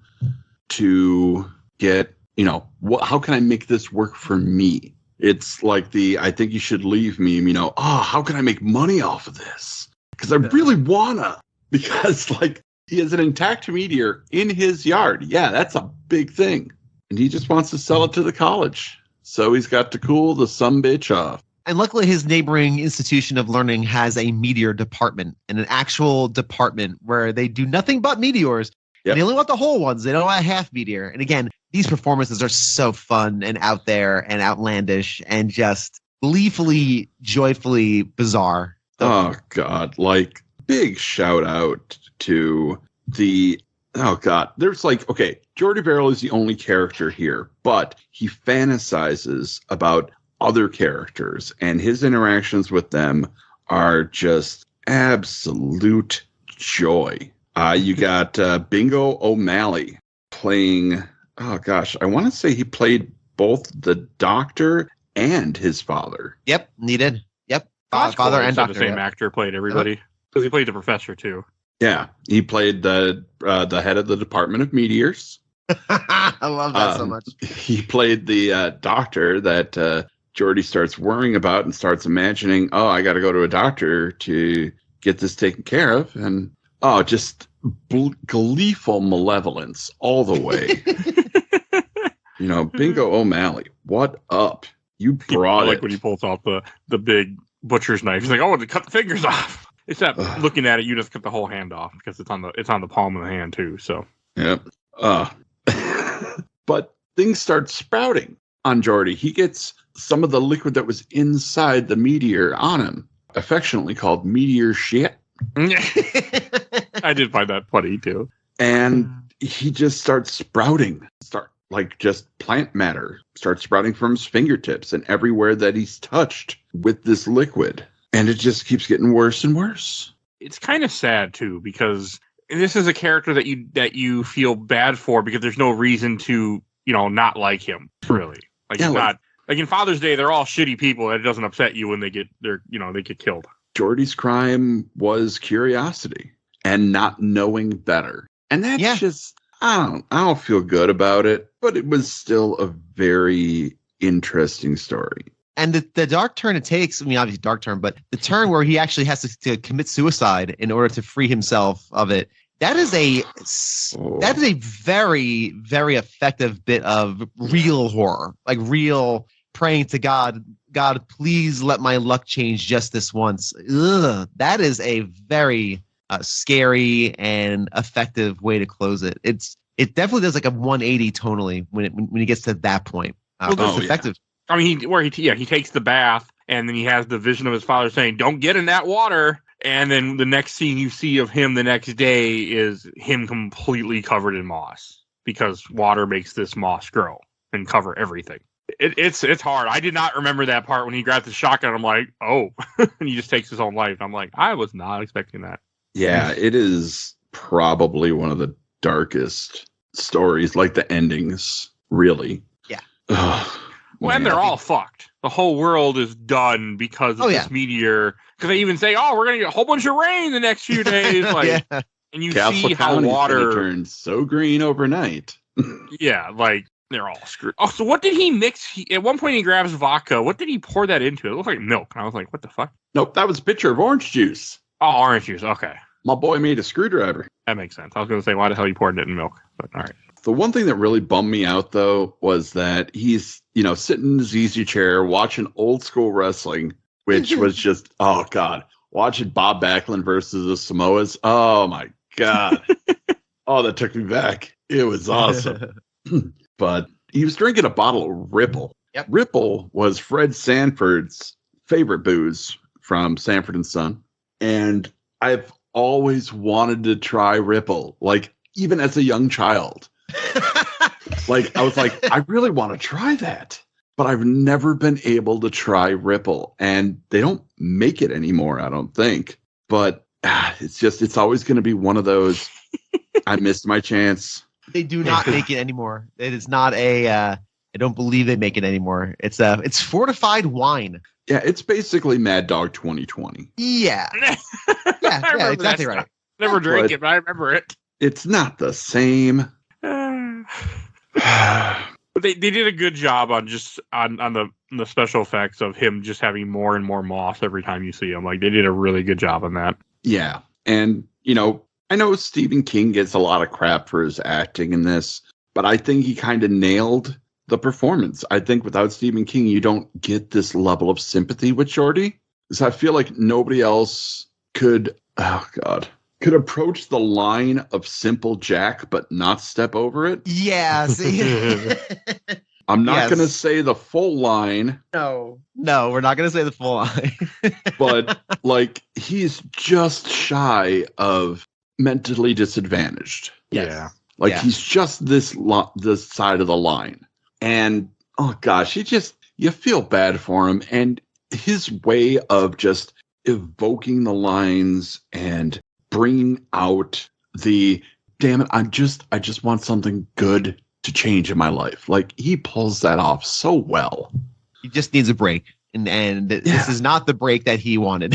A: to get, you know, how can I make this work for me? It's like I think you should leave me, you know, how can I make money off of this? Because I really wanna. Because, like, he has an intact meteor in his yard. Yeah, that's a big thing. And he just wants to sell it to the college. So he's got to cool the sumbitch off.
B: And luckily, his neighboring institution of learning has a meteor department, and an actual department where they do nothing but meteors. Yep. They only want the whole ones. They don't want a half meteor. And again, these performances are so fun and out there and outlandish and just gleefully, joyfully bizarre.
A: Oh, God. Like, big shout out to there's like, okay, Jordy Verrill is the only character here, but he fantasizes about other characters, and his interactions with them are just absolute joy. You got Bingo O'Malley playing, I want to say he played both the doctor and his father.
B: Yep, he did. Yep,
C: father and doctor. The same actor played everybody. Because he played the professor, too.
A: Yeah, he played the head of the Department of Meteors.
B: I love that so much.
A: He played the doctor that Jordy starts worrying about and starts imagining, I got to go to a doctor to get this taken care of. And, just gleeful malevolence all the way. You know, Bingo O'Malley, what up? You brought
C: like when he pulls out the big butcher's knife. He's like, to cut the fingers off. Except looking at it, you just cut the whole hand off because it's on the palm of the hand too. So
A: yep. But things start sprouting on Jordy. He gets some of the liquid that was inside the meteor on him, affectionately called meteor shit.
C: I did find that funny too.
A: And he just starts sprouting. Just plant matter starts sprouting from his fingertips and everywhere that he's touched with this liquid. And it just keeps getting worse and worse.
C: It's kind of sad too, because this is a character that you feel bad for because there's no reason to, not like him, really. Like in Father's Day, they're all shitty people. It doesn't upset you when they get killed.
A: Jordy's crime was curiosity and not knowing better. And that's just, I don't feel good about it, but it was still a very interesting story.
B: And the dark turn it takes, obviously dark turn, but the turn where he actually has to commit suicide in order to free himself of it, that is a very, very effective bit of real horror, like real praying to God, please let my luck change just this once. Ugh, that is a very scary and effective way to close it. It definitely does like a 180 tonally when he gets to that point. But it's effective.
C: I mean, he takes the bath and then he has the vision of his father saying, "Don't get in that water." And then the next scene you see of him the next day is him completely covered in moss because water makes this moss grow and cover everything. It's hard. I did not remember that part when he grabbed the shotgun. I'm like, oh, and he just takes his own life. I'm like, I was not expecting that.
A: Yeah, it is probably one of the darkest stories, like the endings, really.
B: Yeah.
C: When they're all fucked. The whole world is done because of this meteor. Because they even say, oh, we're going to get a whole bunch of rain the next few days. Like, and you
A: Castle
C: see how
A: County's
C: water
A: turns so green overnight.
C: Yeah, like they're all screwed. Oh, so what did he mix? At one point he grabs vodka. What did he pour that into? It looked like milk. And I was like, what the fuck?
A: Nope, that was a pitcher of orange juice.
C: Oh, orange juice. Okay.
A: My boy made a screwdriver.
C: That makes sense. I was going to say, why the hell you poured it in milk? But all right.
A: The one thing that really bummed me out, though, was that he's, sitting in his easy chair watching old school wrestling, which was just, oh, God. Watching Bob Backlund versus the Samoas. Oh, my God. Oh, that took me back. It was awesome. But he was drinking a bottle of Ripple.
B: Yep.
A: Ripple was Fred Sanford's favorite booze from Sanford and Son. And I've always wanted to try Ripple, like even as a young child. Like, I was like, I really want to try that, but I've never been able to try Ripple, and they don't make it anymore, I don't think. But it's always going to be one of those. I missed my chance.
B: They do not make it anymore. It is not I don't believe they make it anymore. It's fortified wine.
A: Yeah, it's basically Mad Dog 2020.
B: Yeah. Yeah, exactly right.
C: Never drank it, but I remember it.
A: It's not the same.
C: But they did a good job on the special effects of him just having more and more moss every time you see him. Like, they did a really good job on that.
A: Yeah. And, I know Stephen King gets a lot of crap for his acting in this, but I think he kind of nailed the performance. I think without Stephen King, you don't get this level of sympathy with Shorty. Because I feel like nobody else could approach the line of Simple Jack, but not step over it.
B: Yeah, see?
A: I'm not going to say the full line.
B: No, we're not going to say the full line.
A: But, like, he's just shy of mentally disadvantaged.
C: Yeah.
A: Like, he's just this side of the line. And, oh, gosh, you feel bad for him. And his way of just evoking the lines and bringing out the, damn it, I just want something good to change in my life. Like, he pulls that off so well.
B: He just needs a break. And this is not the break that he wanted.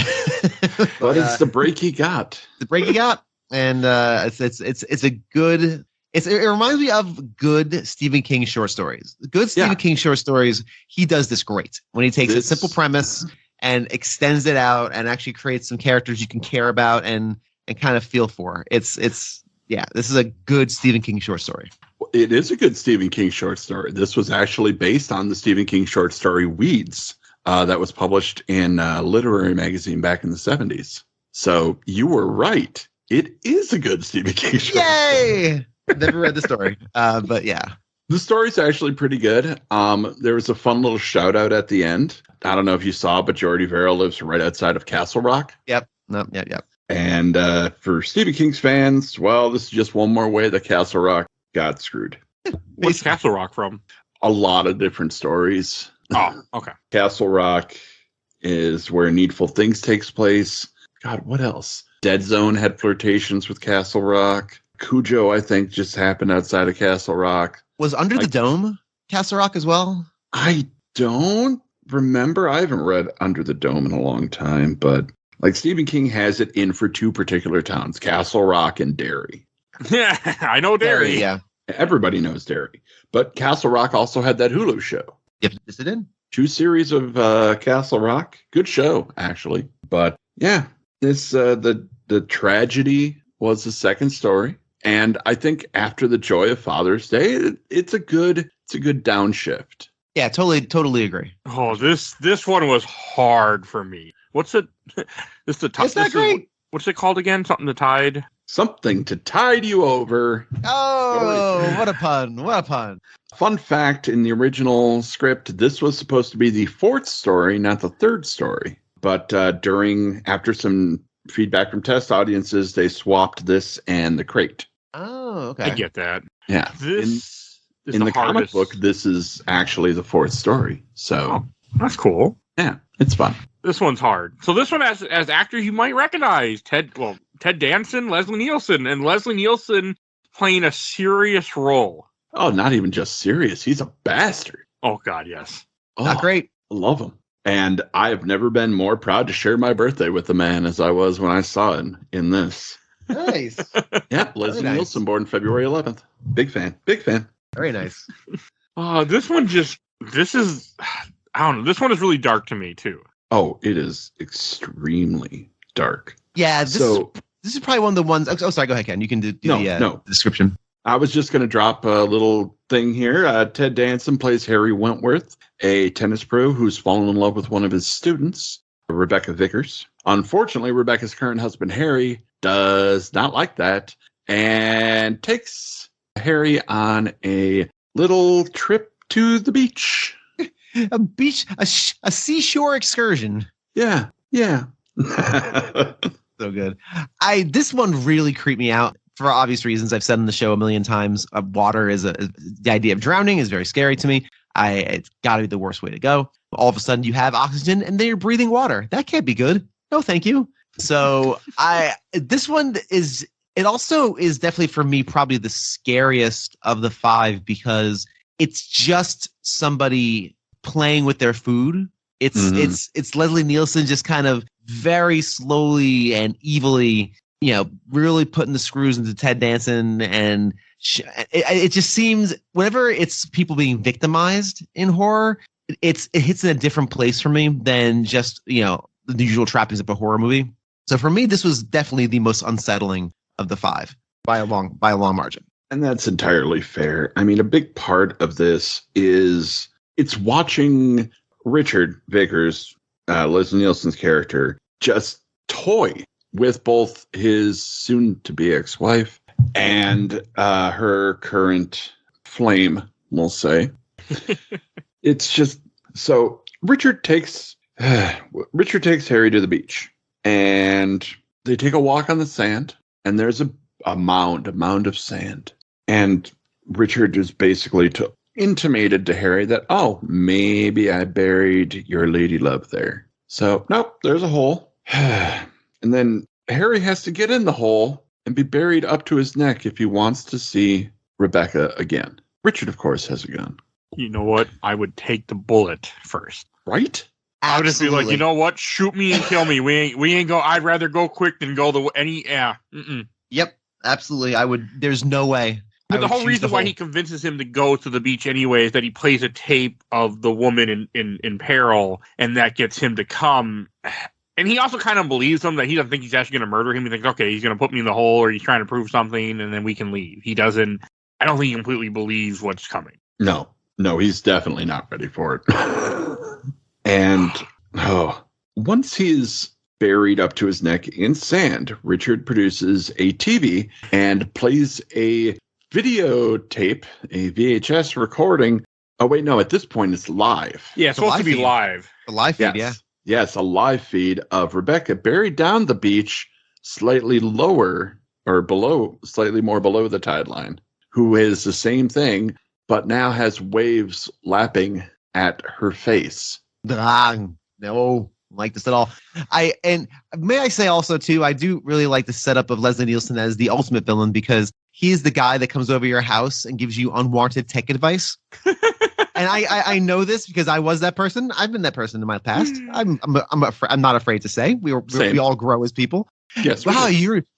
A: But it's the break he got.
B: The break he got. And it's a good... It reminds me of good Stephen King short stories. Good Stephen King short stories, he does this great. When he takes a simple premise and extends it out and actually creates some characters you can care about and kind of feel for. This is a good Stephen King short story.
A: It is a good Stephen King short story. This was actually based on the Stephen King short story Weeds that was published in a literary magazine back in the 70s. So you were right. It is a good Stephen King short story.
B: Yay! Never read the story, but yeah.
A: The story's actually pretty good. There was a fun little shout out at the end. I don't know if you saw, but Jordy Verrill lives right outside of Castle Rock.
B: Yep. Yep.
A: And for Stephen King's fans, well, this is just one more way that Castle Rock got screwed.
C: What's Castle Rock from?
A: A lot of different stories.
C: Oh, okay.
A: Castle Rock is where Needful Things takes place. God, what else? Dead Zone had flirtations with Castle Rock. Cujo, I think, just happened outside of Castle Rock.
B: Was Under the Dome Castle Rock as well?
A: I don't remember. I haven't read Under the Dome in a long time, but like Stephen King has it in for two particular towns, Castle Rock and Derry.
C: Yeah, I know Derry.
B: Yeah.
A: Everybody knows Derry. But Castle Rock also had that Hulu show.
B: Yep, yes it did.
A: 2 series of Castle Rock. Good show, actually. But yeah, this the tragedy was the second story. And I think after the joy of Father's Day, it's a good downshift.
B: Yeah, totally agree.
C: Oh, this one was hard for me. What's it? This the top.
B: It's not great.
C: What's it called again? Something to tide?
A: Something to tide you over.
B: Oh,
A: Story.
B: what a pun. What a pun.
A: Fun fact, in the original script, this was supposed to be the fourth story, not the third story. But after some feedback from test audiences, they swapped this and the crate.
B: Oh, okay.
C: I get that.
A: Yeah.
C: This is
A: in the comic
C: hardest
A: book, this is actually the fourth story. So,
C: that's cool.
A: yeah, it's fun.
C: This one's hard. So this one, as actors you might recognize, Ted Danson, Leslie Nielsen, and Leslie Nielsen playing a serious role.
A: Oh, not even just serious. He's a bastard.
C: Oh, God, yes.
A: Oh,
B: Not great.
A: I love him. And I have never been more proud to share my birthday with the man as I was when I saw him in this.
B: Nice.
A: Yep, Leslie
B: nice.
A: Nielsen, born February 11th. Big fan. Big fan.
B: Very nice.
C: This one is, I don't know. This one is really dark to me, too.
A: Oh, it is extremely dark.
B: Yeah, this is probably one of the ones. Oh, sorry. Go ahead, Ken. You can do the description.
A: I was just going to drop a little thing here. Ted Danson plays Harry Wentworth, a tennis pro who's fallen in love with one of his students, Rebecca Vickers. Unfortunately, Rebecca's current husband, Harry, does not like that and takes Harry on a little trip to the beach.
B: A seashore excursion.
A: Yeah.
B: So good. This one really creeped me out for obvious reasons. I've said on the show a million times. Water the idea of drowning is very scary to me. It's got to be the worst way to go. All of a sudden, you have oxygen and then you're breathing water. That can't be good. No, thank you. So this one is. It also is definitely for me probably the scariest of the five because it's just somebody playing with their food. It's Leslie Nielsen just kind of very slowly and evilly, really putting the screws into Ted Danson, and it just seems whenever it's people being victimized in horror, it hits in a different place for me than just the usual trappings of a horror movie. So for me, this was definitely the most unsettling of the five by a long margin.
A: And that's entirely fair. I mean, a big part of this is it's watching Richard Vickers, Leslie Nielsen's character, just toy with both his soon-to-be ex-wife and her current flame, we'll say. It's just so Richard takes Harry to the beach, and they take a walk on the sand, and there's a mound of sand, and Richard is basically intimated to Harry that, oh, maybe I buried your lady love there. So, nope, there's a hole. And then Harry has to get in the hole and be buried up to his neck if he wants to see Rebecca again. Richard, of course, has a gun.
C: You know what? I would take the bullet first.
A: Right?
C: I would just be like, you know what? Shoot me and kill me. We ain't go. I'd rather go quick than go
B: Yep, absolutely. I would. There's no way.
C: But the whole reason why he convinces him to go to the beach anyway is that he plays a tape of the woman in peril, and that gets him to come. And he also kind of believes him that he doesn't think he's actually going to murder him. He thinks, okay, he's going to put me in the hole, or he's trying to prove something, and then we can leave. He doesn't. I don't think he completely believes what's coming.
A: No, he's definitely not ready for it. And once he's buried up to his neck in sand, Richard produces a TV and plays a videotape, a VHS recording. Oh, wait, no, at this point it's live.
C: Yeah, it's supposed to be live.
B: The live feed, yeah.
A: Yes, a live feed of Rebecca buried down the beach, slightly lower or below, slightly more below the tide line, who is the same thing, but now has waves lapping at her face.
B: No, like this at all. And may I say also too, I do really like the setup of Leslie Nielsen as the ultimate villain because he's the guy that comes over your house and gives you unwarranted tech advice. And I know this because I was that person. I've been that person in my past. I'm not afraid to say we all grow as people.
A: Yes.
B: Wow,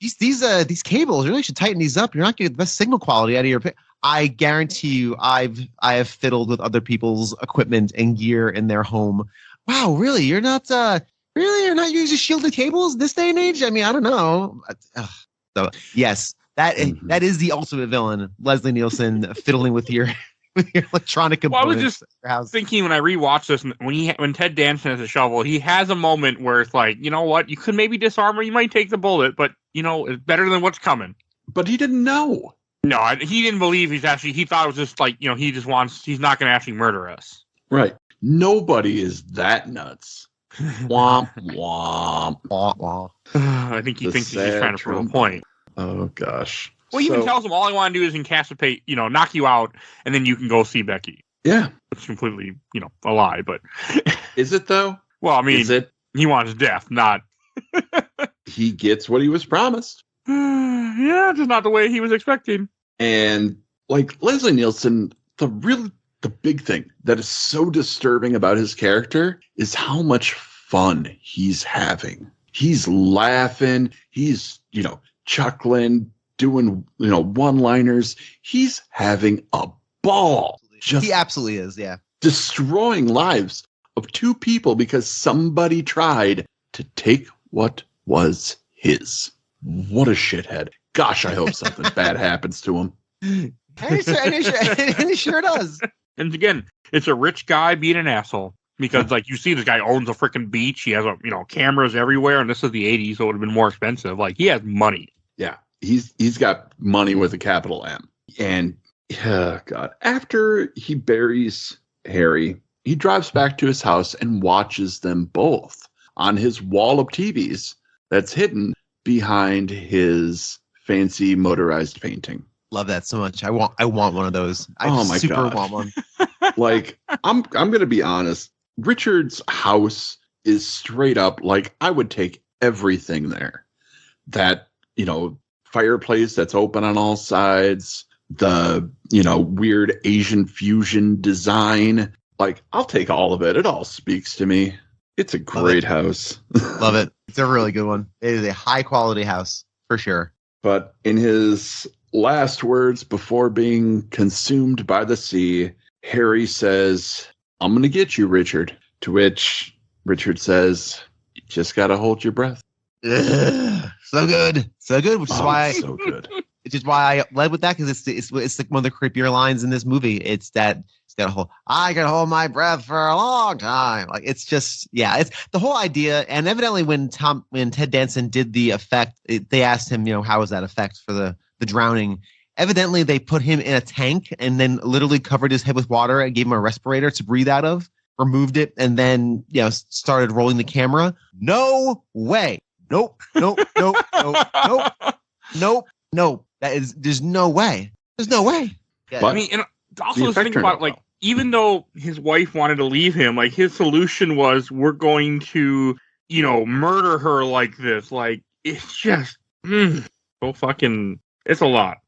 B: these cables, you really should tighten these up. You're not getting the best signal quality out of your. I guarantee you, I have fiddled with other people's equipment and gear in their home. Wow, really? You're not using shielded cables this day and age? I mean, I don't know. So yes, that is the ultimate villain, Leslie Nielsen fiddling with your with your electronic
C: Well, I was
B: components.
C: just thinking when I rewatched this, when Ted Danson has a shovel, he has a moment where it's like, you know what, you could maybe disarm her, you might take the bullet, but it's better than what's coming.
A: But he didn't know.
C: No, he didn't believe he thought it was just like, he's not going to actually murder us.
A: Right. Nobody is that nuts. Womp, womp.
B: Wah, wah.
C: I think he thinks he's just trying to prove a point.
A: Oh, gosh.
C: Well, he even tells him, all I want to do is incapacitate, knock you out, and then you can go see Becky.
A: Yeah.
C: It's completely, a lie, but...
A: Is it, though?
C: Well, I mean,
A: is it?
C: He wants death, not...
A: He gets what he was promised.
C: Yeah, just not the way he was expecting.
A: And, like, Leslie Nielsen, the big thing that is so disturbing about his character is how much fun he's having. He's laughing. He's, chuckling, doing, one-liners. He's having a ball.
B: He absolutely is, yeah.
A: Destroying lives of two people because somebody tried to take what was his. What a shithead. Gosh, I hope something bad happens to him.
B: And it sure does.
C: And again, it's a rich guy being an asshole. Because, like, you see this guy owns a freaking beach. He has, cameras everywhere. And this is the 80s, so it would have been more expensive. Like, he has money.
A: Yeah. He's got money with a capital M. And, God, after he buries Harry, he drives back to his house and watches them both on his wall of TVs that's hidden behind his fancy motorized painting.
B: Love that so much. I want one of those. I want one.
A: Like, I'm going to be honest. Richard's house is straight up like I would take everything there. That, fireplace that's open on all sides, the, weird Asian fusion design. Like, I'll take all of it. It all speaks to me. It's a great house.
B: Love it. It's a really good one. It is a high quality house for sure.
A: But in his last words before being consumed by the sea, Harry says, "I'm going to get you, Richard." To which Richard says, "You just got to hold your breath."
B: Ugh, so good. So good, which is why
A: so good.
B: Which is why I led with that, because it's like one of the creepier lines in this movie. It's that I can hold my breath for a long time. Like, it's just, yeah, it's the whole idea. And evidently when Ted Danson did the effect, they asked him, how was that effect for the drowning? Evidently they put him in a tank and then literally covered his head with water and gave him a respirator to breathe out of, removed it, and then, started rolling the camera. No way. Nope. There's no way. There's no way. Yeah.
A: But
C: I mean, and also think about, like, even though his wife wanted to leave him, like, his solution was, we're going to, murder her like this. Like, it's just, so fucking, it's a lot.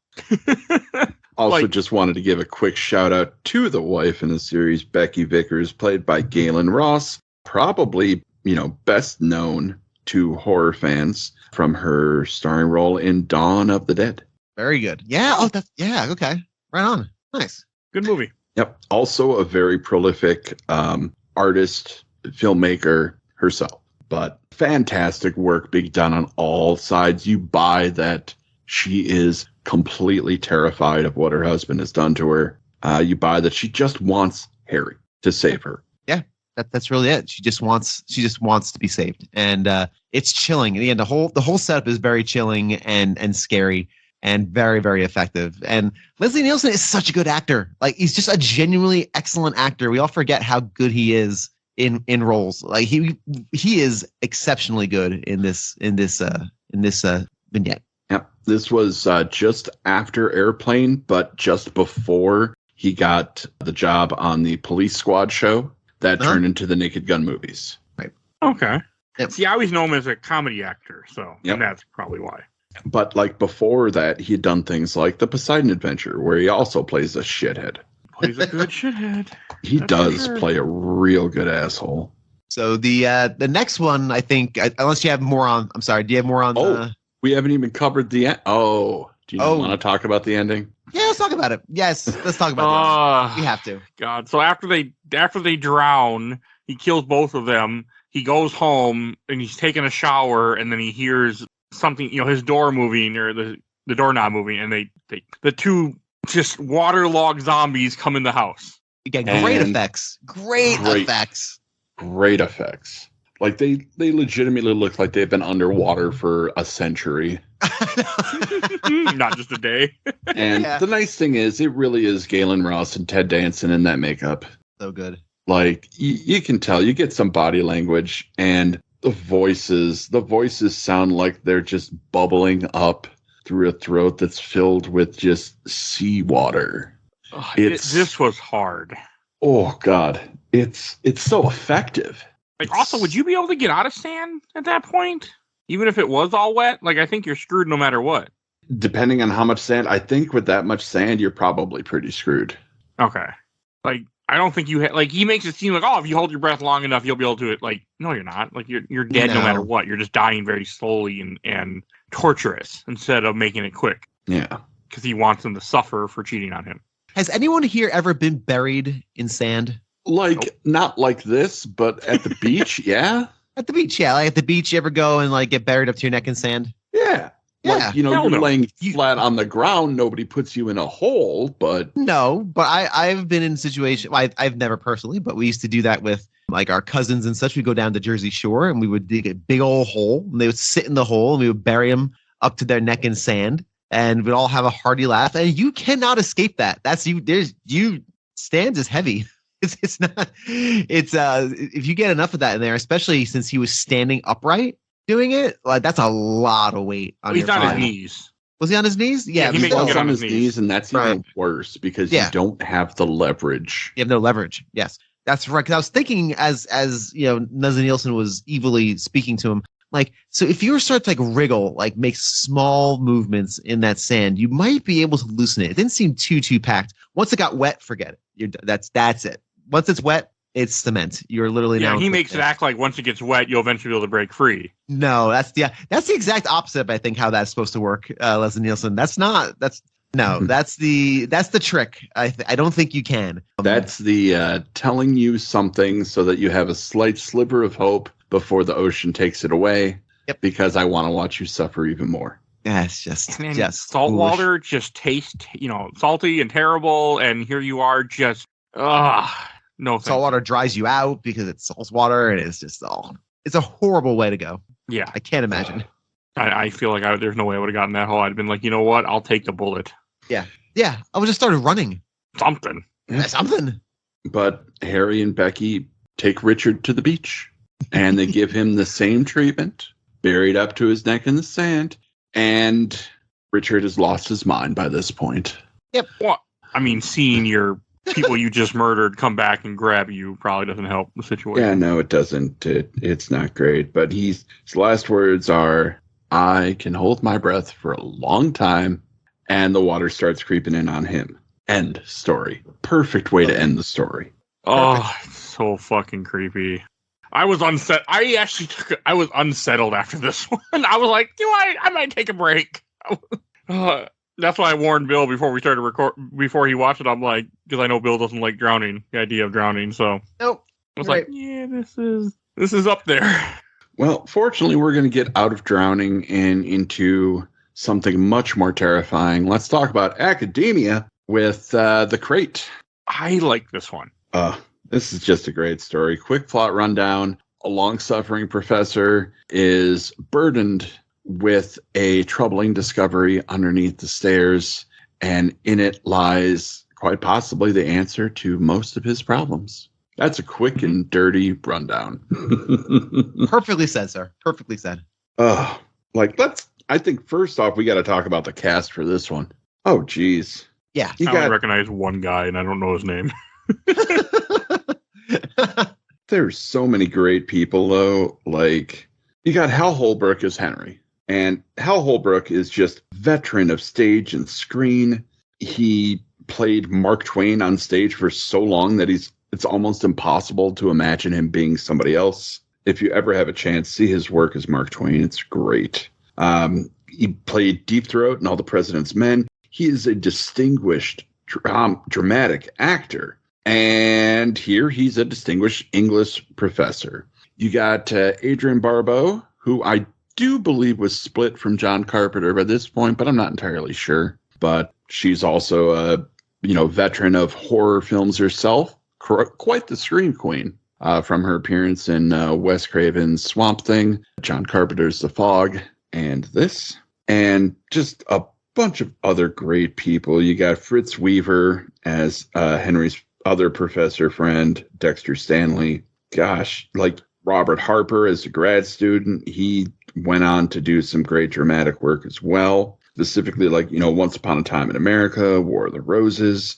A: Also, just wanted to give a quick shout out to the wife in the series, Becky Vickers, played by Galen Ross, probably, best known to horror fans from her starring role in Dawn of the Dead.
B: Very good. Yeah. Oh, okay. Right on. Nice.
C: Good movie.
A: Yep. Also a very prolific artist, filmmaker herself. But fantastic work being done on all sides. You buy that she is completely terrified of what her husband has done to her. You buy that she just wants Harry to save her.
B: Yeah. That's really it. She just wants to be saved. And it's chilling. And the whole setup is very chilling and scary. And very, very effective. And Leslie Nielsen is such a good actor. Like, he's just a genuinely excellent actor. We all forget how good he is in roles. Like, he is exceptionally good in this vignette.
A: Yep. This was just after Airplane, but just before he got the job on the Police Squad show that turned into the Naked Gun movies.
B: Right.
C: Okay.
B: Yep.
C: See, I always know him as a comedy actor, so and that's probably why.
A: But like before that, he had done things like The Poseidon Adventure, where he also plays a shithead.
C: Plays a good shithead.
A: He does play a real good asshole.
B: So the next one, I think, unless you have more on, I'm sorry, do you have more on?
A: We haven't even covered the end. Do you want to talk about the ending?
B: Yeah, let's talk about it. Yes, let's talk about it. We have to.
C: God. So after they drown, he kills both of them. He goes home and he's taking a shower, and then he hears something, his door moving or the doorknob moving, and the two just waterlogged zombies come in the house.
B: You get great
A: And
B: effects. Great effects.
A: Great effects. Like they legitimately look like they've been underwater for a century.
C: Not just a day.
A: And the nice thing is, it really is Galen Ross and Ted Danson in that makeup.
B: So good.
A: Like you can tell, you get some body language, and the voices sound like they're just bubbling up through a throat that's filled with just seawater.
C: This was hard.
A: Oh God, it's so effective.
C: Like, also, would you be able to get out of sand at that point? Even if it was all wet? Like, I think you're screwed no matter what.
A: Depending on how much sand, I think with that much sand, you're probably pretty screwed.
C: Okay. Like, I don't think you like, he makes it seem like, oh, if you hold your breath long enough, you'll be able to do it. Like, no, you're not. Like, you're dead no matter what. You're just dying very slowly and torturous instead of making it quick.
A: Yeah.
C: Because he wants them to suffer for cheating on him.
B: Has anyone here ever been buried in sand?
A: Like, not like this, but at the beach, yeah.
B: At the beach, yeah. Like at the beach, you ever go and like get buried up to your neck in sand?
A: Yeah.
B: Yeah.
A: Like, you're laying flat on the ground. Nobody puts you in a hole, but...
B: No, but I've been in situations... I've never personally, but we used to do that with like our cousins and such. We'd go down to Jersey Shore and we would dig a big old hole. And they would sit in the hole and we would bury them up to their neck in sand. And we'd all have a hearty laugh. And you cannot escape that. That's you. Sand is heavy. It's not... It's if you get enough of that in there, especially since he was standing upright doing it, like that's a lot of weight on your body.
C: He's on his knees.
B: Was he on his knees? Yeah,
A: he was on his knees, and that's even worse because you don't have the leverage.
B: You have no leverage. Yes, that's right. Because I was thinking, as you know, Leslie Nielsen was evilly speaking to him, like, so if you start to like wriggle, like make small movements in that sand, you might be able to loosen it. It didn't seem too packed. Once it got wet, forget it. That's it. Once it's wet, it's cement. You're literally now.
C: He makes it act like once it gets wet, you'll eventually be able to break free.
B: No, that's the exact opposite of, I think, how that's supposed to work, Leslie Nielsen. That's the trick. I don't think you can.
A: That's the telling you something so that you have a slight sliver of hope before the ocean takes it away.
B: Yep.
A: Because I want to watch you suffer even more.
B: Yeah, it's just
C: salt water just tastes, salty and terrible, and here you are just no.
B: Salt water dries you out because it's salt water, and it's just it's a horrible way to go.
C: Yeah,
B: I can't imagine.
C: I feel like there's no way I would have gotten that hole. I'd been like, you know what? I'll take the bullet.
B: Yeah. I would just started running.
C: Something.
A: But Harry and Becky take Richard to the beach, and they give him the same treatment, buried up to his neck in the sand, and Richard has lost his mind by this point.
B: Yep.
C: Well, I mean, seeing your people you just murdered come back and grab you probably doesn't help the situation.
A: Yeah, no, it doesn't. It's not great. But his last words are, "I can hold my breath for a long time," and the water starts creeping in on him. End story. Perfect way to end the story.
C: Oh, it's so fucking creepy. I was unsettled. I was unsettled after this one. I was like, I might take a break. That's why I warned Bill before we started before he watched it. I'm like, because I know Bill doesn't like drowning, the idea of drowning. So
B: nope.
C: I was like, yeah, this is up there.
A: Well, fortunately, we're going to get out of drowning and into something much more terrifying. Let's talk about academia with The Crate.
C: I like this one.
A: This is just a great story. Quick plot rundown. A long-suffering professor is burdened with a troubling discovery underneath the stairs, and in it lies quite possibly the answer to most of his problems. That's a quick and dirty rundown.
B: Perfectly said, sir. Perfectly said.
A: I think first off, we got to talk about the cast for this one. Oh, geez.
B: Yeah.
C: I only recognize one guy, and I don't know his name.
A: There's so many great people, though. Like, you got Hal Holbrook as Henry. And Hal Holbrook is just veteran of stage and screen. He played Mark Twain on stage for so long that it's almost impossible to imagine him being somebody else. If you ever have a chance, see his work as Mark Twain. It's great. He played Deep Throat in All the President's Men. He is a distinguished dramatic actor. And here he's a distinguished English professor. You got Adrian Barbeau, who I do believe was split from John Carpenter by this point, but I'm not entirely sure. But she's also a veteran of horror films herself. Quite the scream queen. From her appearance in Wes Craven's Swamp Thing, John Carpenter's The Fog, and this, and just a bunch of other great people. You got Fritz Weaver as Henry's other professor friend, Dexter Stanley. Gosh, like Robert Harper as a grad student. He went on to do some great dramatic work as well. Specifically, like, Once Upon a Time in America, War of the Roses.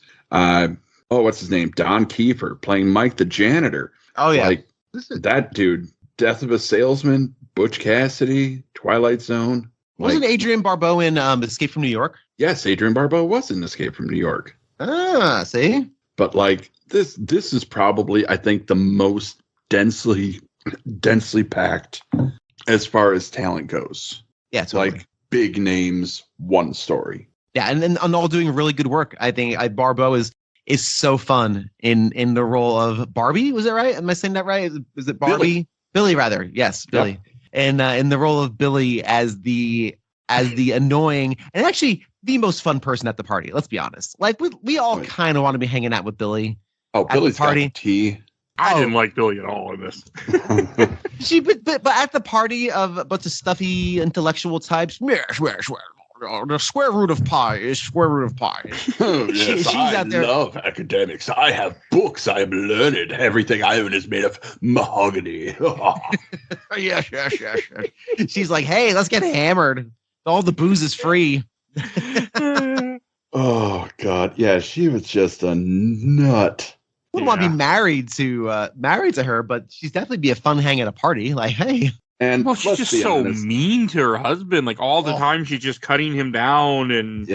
A: What's his name? Don Kiefer playing Mike the janitor.
B: Oh, yeah.
A: Like, that dude, Death of a Salesman, Butch Cassidy, Twilight Zone.
B: Wasn't Adrienne Barbeau in Escape from New York?
A: Yes, Adrienne Barbeau was in Escape from New York.
B: Ah, see?
A: But like this is probably, I think, the most densely packed as far as talent goes.
B: Yeah, totally.
A: Like big names, one story.
B: Yeah, and all doing really good work. I think Barbeau is so fun in the role of Barbie. Was that right? Am I saying that right? Is it Barbie? Billy rather. Yes, Billy. Yep. And in the role of Billy as the annoying and actually the most fun person at the party. Let's be honest. Like we all kind of want to be hanging out with Billy.
A: Oh, Billy's party. Tea.
C: I didn't like Billy at all in this.
B: but at the party of a bunch of stuffy intellectual types. The square root of pi is square root of pi.
A: Oh, yes,
B: she's out there.
A: I love academics. I have books. I am learned. Everything I own is made of mahogany.
B: Yes. She's like, hey, let's get hammered. All the booze is free.
A: Oh, God. Yeah, she was just a nut.
B: I wouldn't want to be married to her, but she's definitely be a fun hang at a party. Like, hey.
C: And she's just so mean to her husband. Like all the time, she's just cutting him down, and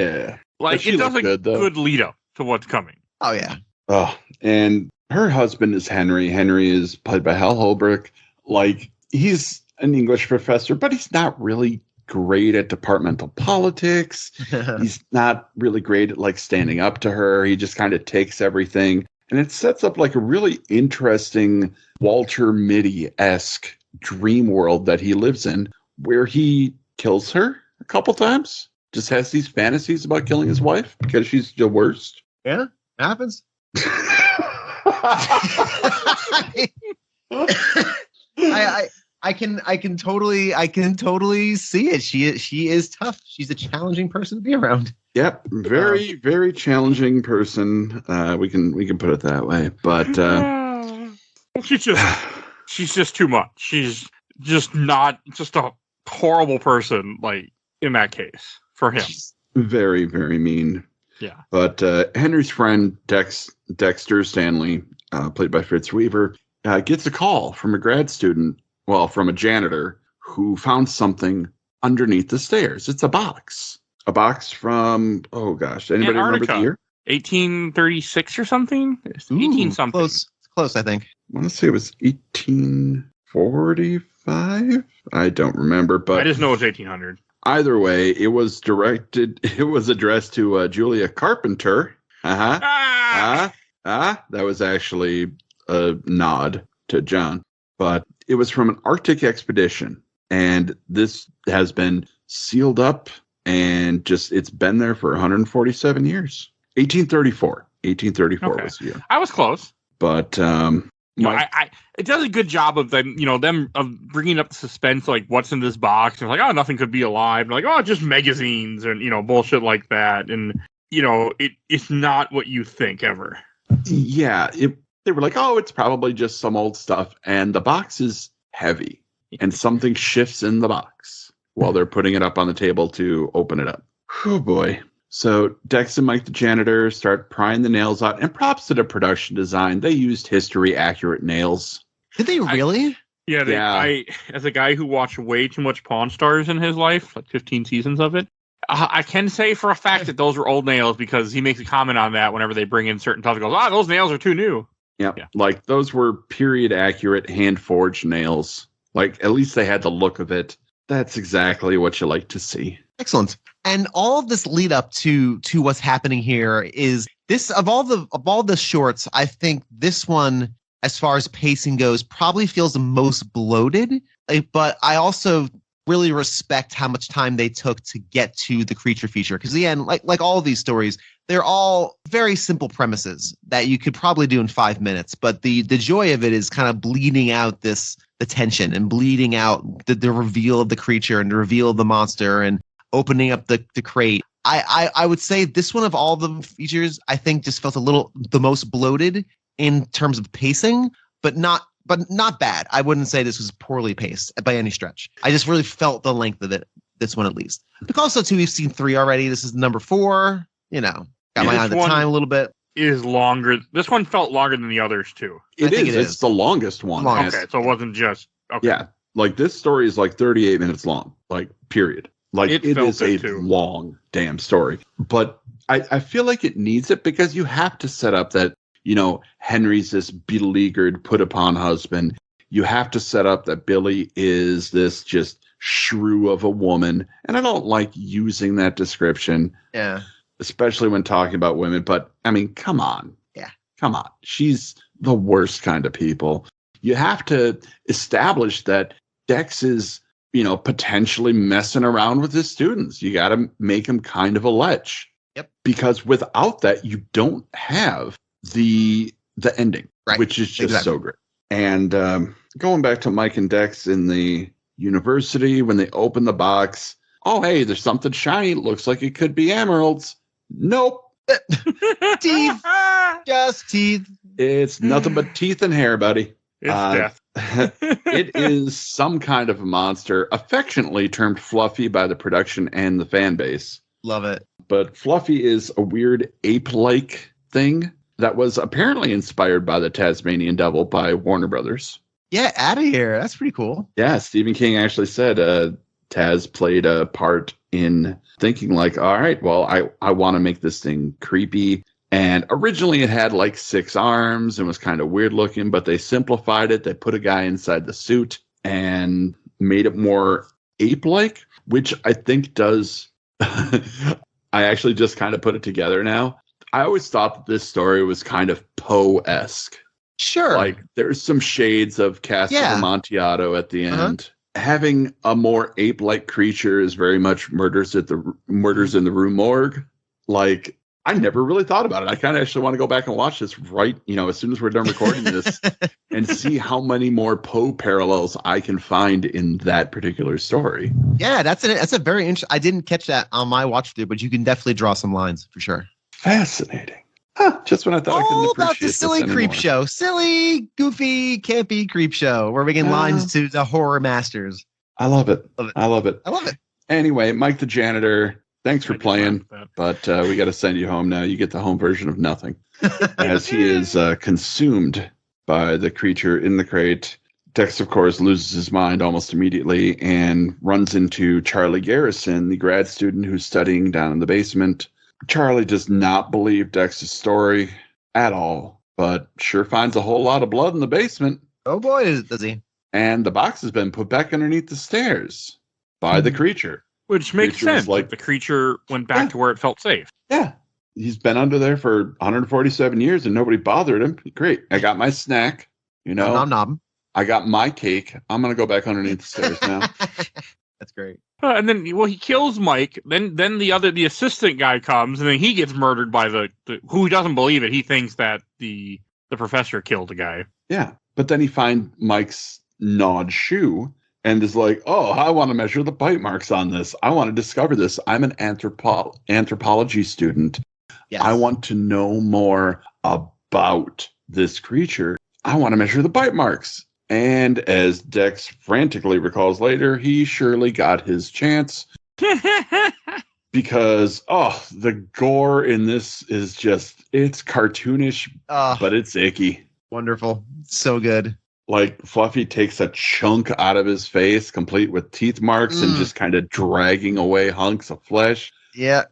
C: like it does a good lead up to what's coming.
B: Oh yeah.
A: Oh, and her husband is Henry. Henry is played by Hal Holbrook. Like he's an English professor, but he's not really great at departmental politics. He's not really great at like standing up to her. He just kind of takes everything, and it sets up like a really interesting Walter Mitty-esque dream world that he lives in, where he kills her a couple times. Just has these fantasies about killing his wife because she's the worst.
B: Yeah, happens. I can totally see it. She is tough. She's a challenging person to be around.
A: Yep, very challenging person. We can put it that way. But
C: she's just too much. She's just a horrible person. Like in that case for him,
A: she's very mean.
C: Yeah.
A: But Henry's friend Dexter Stanley, played by Fritz Weaver, gets a call from a grad student. Well, from a janitor who found something underneath the stairs. It's a box. A box from, oh gosh, anybody remember the year?
C: 1836 or something? 18 something.
B: Close, I think.
A: I want to say it was 1845. I don't remember, but
C: I just know it's 1800.
A: Either way, it was addressed to Julia Carpenter. That was actually a nod to John. But it was from an Arctic expedition, and this has been sealed up, and it's been there for 147 years. 1834
C: okay.
A: was the year.
C: I was close,
A: but
C: it does a good job of them of bringing up the suspense, like what's in this box, and like, oh, nothing could be alive, and like, oh, just magazines and bullshit like that, and it's not what you think ever.
A: Yeah, they were like, oh, it's probably just some old stuff. And the box is heavy. And something shifts in the box while they're putting it up on the table to open it up. Oh, boy. So Dex and Mike the janitor start prying the nails out. And props to the production design. They used history-accurate nails.
B: Did they really?
C: I, as a guy who watched way too much Pawn Stars in his life, like 15 seasons of it, I can say for a fact that those were old nails because he makes a comment on that whenever they bring in certain stuff. He goes, those nails are too new.
A: Yeah, like those were period accurate hand forged nails. Like at least they had the look of it. That's exactly what you like to see.
B: Excellent. And all of this lead up to what's happening here is this of all the shorts. I think this one, as far as pacing goes, probably feels the most bloated. But I also really respect how much time they took to get to the creature feature. Because again, like all of these stories, they're all very simple premises that you could probably do in 5 minutes. But the joy of it is kind of bleeding out the tension and bleeding out the reveal of the creature and the reveal of the monster and opening up the crate. I would say this one of all the features, I think just felt the most bloated in terms of pacing, but not bad. I wouldn't say this was poorly paced by any stretch. I just really felt the length of it, this one at least. Because also, too, we've seen 3 already. This is number 4. Got my eye on the time a little bit.
C: Is longer. This one felt longer than the others, too.
A: It is. It's the longest one.
C: Okay, so it wasn't just... Okay.
A: Yeah, like this story is like 38 minutes long, like period. Like it is a long damn story. But I feel like it needs it because you have to set up that, Henry's this beleaguered, put upon husband. You have to set up that Billy is this just shrew of a woman. And I don't like using that description.
B: Yeah.
A: Especially when talking about women. But I mean, come on.
B: Yeah.
A: Come on. She's the worst kind of people. You have to establish that Dex is, potentially messing around with his students. You got to make him kind of a lech.
B: Yep.
A: Because without that, you don't have the ending,
B: right,
A: which is just so great. And going back to Mike and Dex in the university, when they open the box, oh, hey, there's something shiny. Looks like it could be emeralds. Nope.
B: Teeth. Just teeth.
A: It's nothing but teeth and hair, buddy.
C: It's death.
A: It is some kind of a monster, affectionately termed Fluffy by the production and the fan base.
B: Love it.
A: But Fluffy is a weird ape-like thing that was apparently inspired by the Tasmanian Devil by Warner Brothers.
B: Yeah, out of here. That's pretty cool.
A: Yeah, Stephen King actually said Taz played a part in thinking like, all right, well, I want to make this thing creepy. And originally it had like 6 arms and was kind of weird looking, but they simplified it. They put a guy inside the suit and made it more ape-like, which I think does... I actually just kind of put it together now. I always thought that this story was kind of Poe-esque.
B: Sure.
A: Like there's some shades of Castle of Amontillado at the end. Having a more ape-like creature is very much Murders in the Rue Morgue. Like, I never really thought about it. I kind of actually want to go back and watch this right, as soon as we're done recording this and see how many more Poe parallels I can find in that particular story.
B: Yeah, that's a very interesting. I didn't catch that on my watch through, but you can definitely draw some lines for sure.
A: Fascinating. Just when I thought I couldn't appreciate
B: about the silly creep show. Silly, goofy, campy creep show. We're making lines to the horror masters.
A: I love it. I love it. Anyway, Mike the janitor, thanks for playing, but we got to send you home now. You get the home version of nothing as he is consumed by the creature in the crate. Dex, of course, loses his mind almost immediately and runs into Charlie Garrison, the grad student who's studying down in the basement. Charlie does not believe Dex's story at all, but sure finds a whole lot of blood in the basement.
B: Oh boy, does he.
A: And the box has been put back underneath the stairs by the creature.
C: Which makes sense. Like the creature went back to where it felt safe.
A: Yeah. He's been under there for 147 years and nobody bothered him. Great. I got my snack,
B: Nom nom.
A: I got my cake. I'm going to go back underneath the stairs now.
B: That's great.
C: And then, he kills Mike. Then the assistant guy comes, and then he gets murdered by the who doesn't believe it. He thinks that the professor killed the guy.
A: Yeah, but then he finds Mike's gnawed shoe and is like, "Oh, I want to measure the bite marks on this. I want to discover this. I'm an anthropology student. Yes. I want to know more about this creature. I want to measure the bite marks." And as Dex frantically recalls later, he surely got his chance because, the gore in this is it's cartoonish, but it's icky.
B: Wonderful. So good.
A: Like Fluffy takes a chunk out of his face, complete with teeth marks and just kind of dragging away hunks of flesh.
B: Yeah.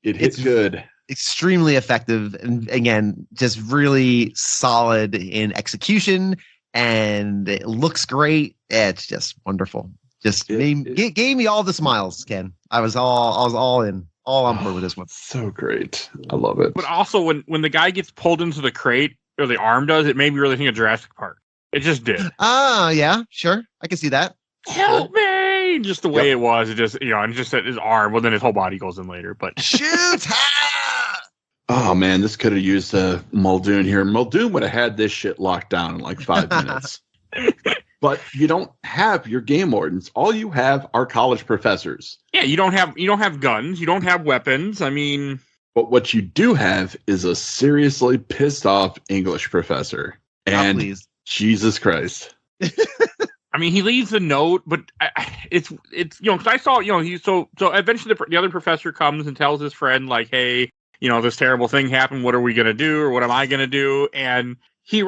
A: It hits good.
B: Extremely effective. And again, just really solid in execution. And it looks great. It's just wonderful. Just gave me all the smiles, Ken. I was all in, all on board with this one.
A: So great. I love it.
C: But also when the guy gets pulled into the crate, or the arm does, it made me really think of Jurassic Park. It just did.
B: Yeah, sure. I can see that.
C: Help me! fine. Just the way it was. It just, and just his arm. Well, then his whole body goes in later. But
B: Shoot!
A: Oh man, this could have used Muldoon here. Muldoon would have had this shit locked down in like 5 minutes. But you don't have your game wardens. All you have are college professors.
C: Yeah, you don't have guns. You don't have weapons. I mean,
A: but what you do have is a seriously pissed off English professor. And
B: please.
A: Jesus Christ.
C: I mean, he leaves a note, but it's because I saw so eventually the other professor comes and tells his friend like, hey, this terrible thing happened. What are we gonna do, or what am I gonna do? And he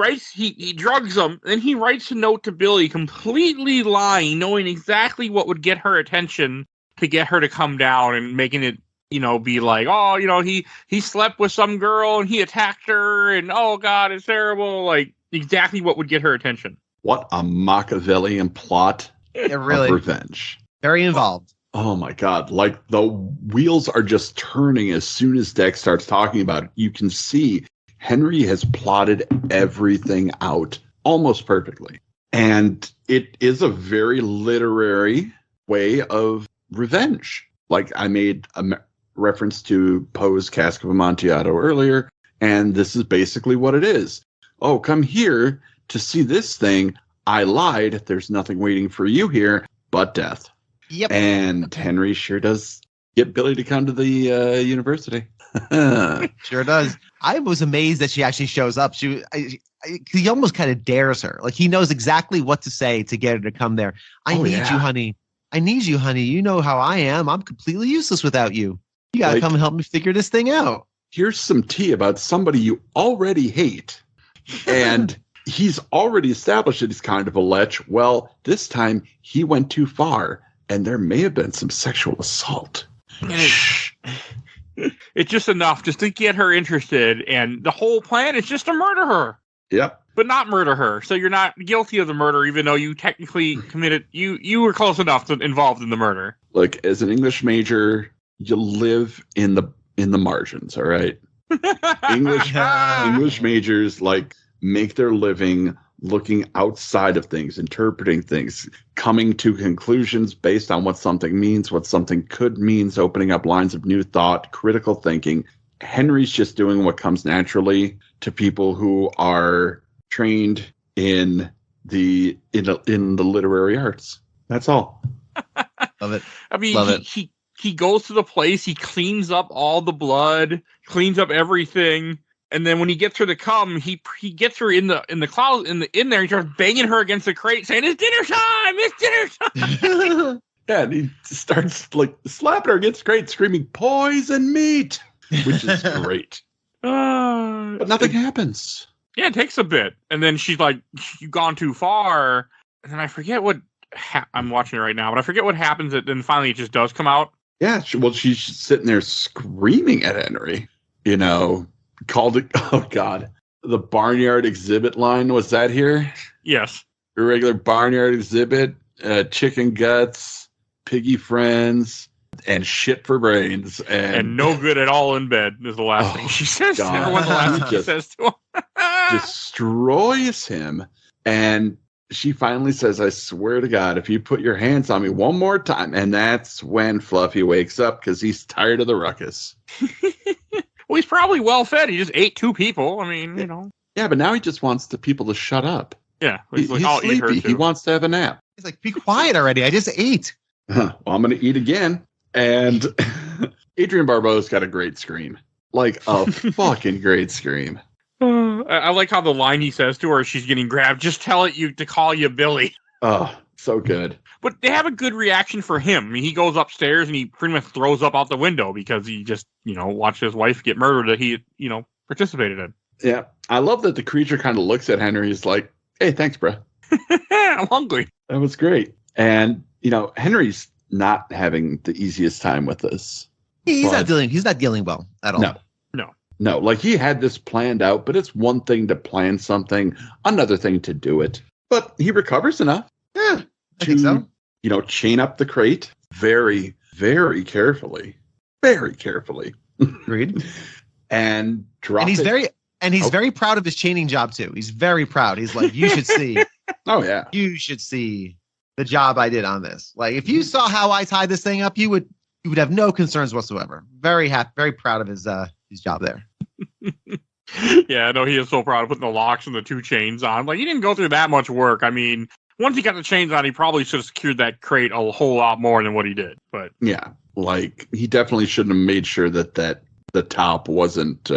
C: drugs them, and he writes a note to Billy, completely lying, knowing exactly what would get her attention to get her to come down, and making it, be like, oh, he slept with some girl and he attacked her, and oh God, it's terrible. Like exactly what would get her attention.
A: What a Machiavellian plot of revenge.
B: Very involved.
A: Oh my God. Like the wheels are just turning as soon as Dex starts talking about it. You can see Henry has plotted everything out almost perfectly. And it is a very literary way of revenge. Like I made a reference to Poe's Cask of Amontillado earlier, and this is basically what it is. Oh, come here to see this thing. I lied. There's nothing waiting for you here but death.
B: Yep.
A: And Henry sure does get Billy to come to the university.
B: Sure does. I was amazed that she actually shows up. He almost kind of dares her. Like he knows exactly what to say to get her to come there. I need you, honey. I need you, honey. You know how I am. I'm completely useless without you. You got to come and help me figure this thing out.
A: Here's some tea about somebody you already hate. And he's already established that he's kind of a lech. Well, this time he went too far, and there may have been some sexual assault.
C: It's just enough just to get her interested, and the whole plan is just to murder her.
A: Yep.
C: But not murder her, so you're not guilty of the murder, even though you technically committed. You were close enough to involved in the murder.
A: Look, as an English major, you live in the margins. All right. English majors like make their living looking outside of things, interpreting things, coming to conclusions based on what something means, what something could mean, opening up lines of new thought, critical thinking. Henry's just doing what comes naturally to people who are trained in the literary arts. That's all.
B: Love it.
C: I mean, he goes to the place, he cleans up all the blood, cleans up everything. And then when he gets her to come, he gets her in the closet in there. He starts banging her against the crate, saying, "It's dinner time! It's dinner time!"
A: Yeah, and he starts like slapping her against the crate, screaming "poison meat," which is great. But nothing happens.
C: Yeah, it takes a bit, and then she's like, "You've gone too far." And then I forget what I'm watching it right now, but I forget what happens. And then finally, it just does come out.
A: Yeah, she's sitting there screaming at Henry. Called it, oh God, the barnyard exhibit line. Was that here?
C: Yes.
A: Irregular barnyard exhibit, chicken guts, piggy friends, and shit for brains.
C: And no good at all in bed is the last thing she says. Never was the last thing she says to him.
A: Destroys him. And she finally says, "I swear to God, if you put your hands on me one more time." And that's when Fluffy wakes up because he's tired of the ruckus.
C: Well, he's probably well fed. He just ate 2 people. I mean,
A: Yeah, but now he just wants the people to shut up.
C: Yeah.
A: He's like, I'll sleepy. Eat her too. He wants to have a nap.
B: He's like, be quiet already. I just ate.
A: Well, I'm going to eat again. And Adrienne Barbeau's got a great scream. Like a fucking great scream.
C: I like how the line he says to her, she's getting grabbed. "Just tell it to call you Billy."
A: Oh, so good.
C: But they have a good reaction for him. I mean, he goes upstairs and he pretty much throws up out the window because he just, watched his wife get murdered that he, participated in.
A: Yeah. I love that the creature kind of looks at Henry. He's like, "Hey, thanks, bro.
C: I'm hungry." That
A: was great. And, Henry's not having the easiest time with this.
B: He's not dealing well at all.
A: No, like he had this planned out, but it's one thing to plan something, another thing to do it. But he recovers enough.
B: Yeah. I think so.
A: Chain up the crate very, very carefully. Very carefully.
B: Agreed.
A: And drop
B: and he's
A: it.
B: very proud of his chaining job too. He's very proud. He's like, "You should see."
A: Oh yeah.
B: You should see. the job I did on this. Like, if you saw how I tied this thing up, you would have no concerns whatsoever. Very happy, very proud of his job there.
C: Yeah, I know he is so proud of putting the locks and the 2 chains on. Like, he didn't go through that much work. I mean, once he got the chains on, he probably should have secured that crate a whole lot more than what he did. But
A: yeah, like he definitely shouldn't have made sure that the top wasn't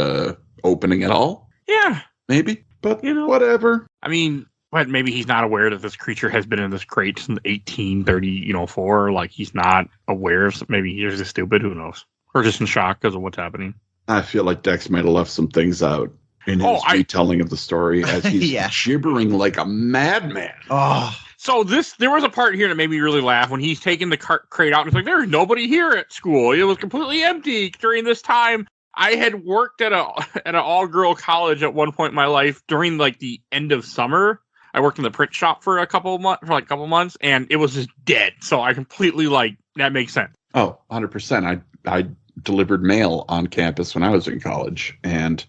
A: opening at all.
C: Yeah,
A: maybe, but whatever.
C: I mean, but maybe he's not aware that this creature has been in this crate since 1834. Like, he's not aware. So maybe he's just stupid. Who knows? Or just in shock because of what's happening.
A: I feel like Dex might have left some things out in his retelling of the story as he's gibbering like a madman.
B: Oh.
C: So there was a part here that made me really laugh when he's taking the crate out and it's like, there's nobody here at school. It was completely empty during this time. I had worked at an all-girl college at one point in my life during like the end of summer. I worked in the print shop for a couple months, and it was just dead. So I completely that makes sense.
A: Oh, 100%. I delivered mail on campus when I was in college, and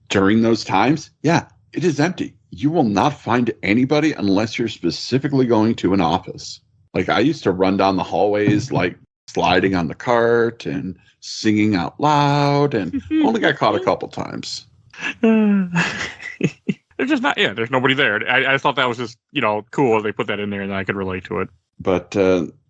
A: during those times, yeah, it is empty. You will not find anybody unless you're specifically going to an office. Like, I used to run down the hallways, like sliding on the cart and singing out loud, and only got caught a couple times.
C: There's just not, there's nobody there. I thought that was just, cool. They put that in there and I could relate to it.
A: But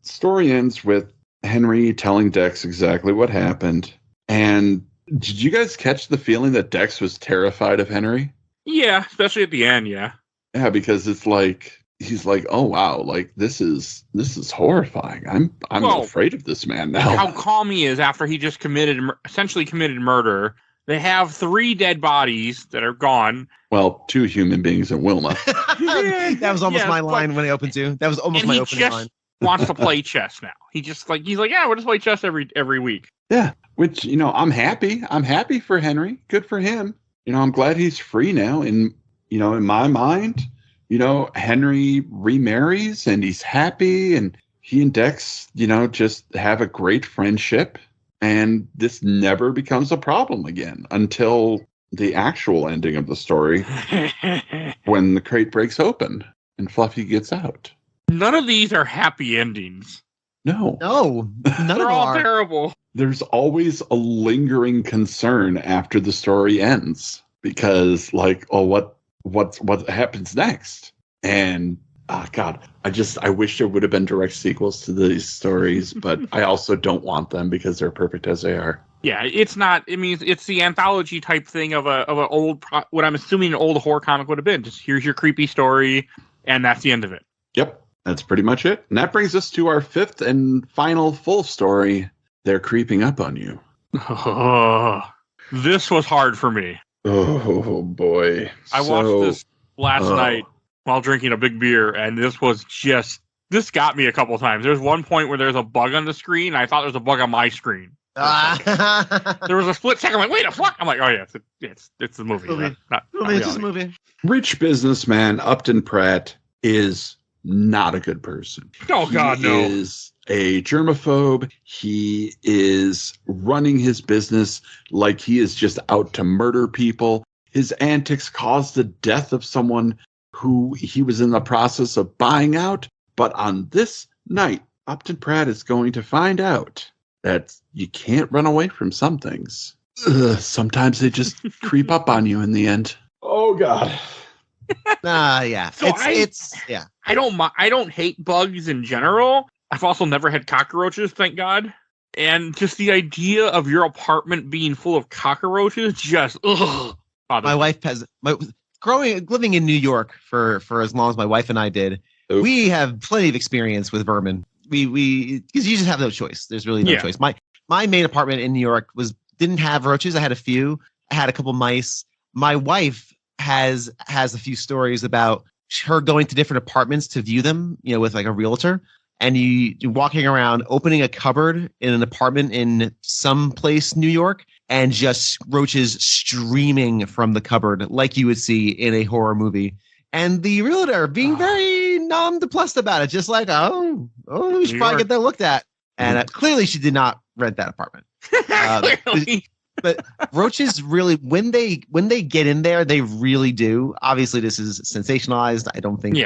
A: story ends with Henry telling Dex exactly what happened. And did you guys catch the feeling that Dex was terrified of Henry?
C: Yeah, especially at the end, yeah.
A: Yeah, because it's like, he's like, oh wow, like this is horrifying. I'm afraid of this man now.
C: How calm he is after he just essentially committed murder. They have 3 dead bodies that are gone.
A: Well, 2 human beings and Wilma.
B: That was almost my line when I opened too. That was almost my opening line.
C: Wants to play chess now. He's like, yeah, we'll just play chess every week.
A: Yeah, which I'm happy. I'm happy for Henry. Good for him. I'm glad he's free now. And in my mind, Henry remarries and he's happy, and he and Dex, just have a great friendship, and this never becomes a problem again until the actual ending of the story when the crate breaks open and Fluffy gets out.
C: None of these are happy endings.
A: No,
B: none of them
C: are all
B: are.
C: Terrible.
A: There's always a lingering concern after the story ends because, like, oh, what happens next? And God, I wish there would have been direct sequels to these stories, but I also don't want them because they're perfect as they are.
C: Yeah, it's not. I mean, it's the anthology type thing of an old, what I'm assuming an old horror comic would have been. Just here's your creepy story, and that's the end of it.
A: Yep, that's pretty much it. And that brings us to our 5th and final full story. They're creeping up on you.
C: Oh, this was hard for me.
A: Oh boy!
C: I watched this last night while drinking a big beer, and this got me a couple times. There's one point where there's a bug on the screen. I thought there was a bug on my screen. There was a split second. I'm like, wait a fuck! I'm like, oh yeah, it's the movie.
B: It's just a movie.
A: Rich businessman Upton Pratt is not a good person.
C: Oh God, no.
A: He is a germaphobe. He is running his business like he is just out to murder people. His antics caused the death of someone who he was in the process of buying out. But on this night, Upton Pratt is going to find out that you can't run away from some things. Sometimes they just creep up on you in the end. Oh God.
B: Yeah.
C: So
B: yeah.
C: I don't hate bugs in general. I've also never had cockroaches, thank God. And just the idea of your apartment being full of cockroaches, just ugh.
B: My wife has living in New York for as long as my wife and I did.
A: Oof.
B: We have plenty of experience with vermin. We because you just have no choice. There's really no choice. My main apartment in New York didn't have roaches. I had a few. I had a couple mice. My wife has a few stories about her going to different apartments to view them, with like a realtor, and you're walking around opening a cupboard in an apartment in some place, New York, and just roaches streaming from the cupboard like you would see in a horror movie. And the realtor being very nonplussed about it, just like, we should probably get that looked at. And clearly she did not rent that apartment. But roaches really, when they get in there, they really do. Obviously, this is sensationalized. I don't think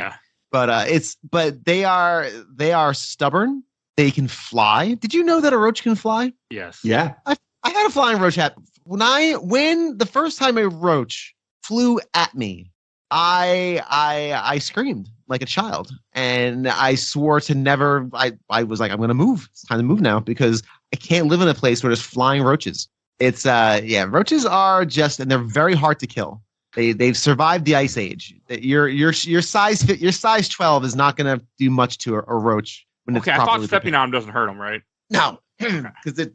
B: but they are stubborn. They can fly. Did you know that a roach can fly?
C: Yes.
A: Yeah.
B: I had a flying roach hat. When the first time a roach flew at me, I screamed like a child, and I swore to never. I was like, I'm gonna move. It's time to move now because I can't live in a place where there's flying roaches. It's roaches are and they're very hard to kill. They've survived the ice age. Your size 12 is not gonna do much to a roach.
C: Okay, I thought stepping on them doesn't hurt them, right?
B: No, because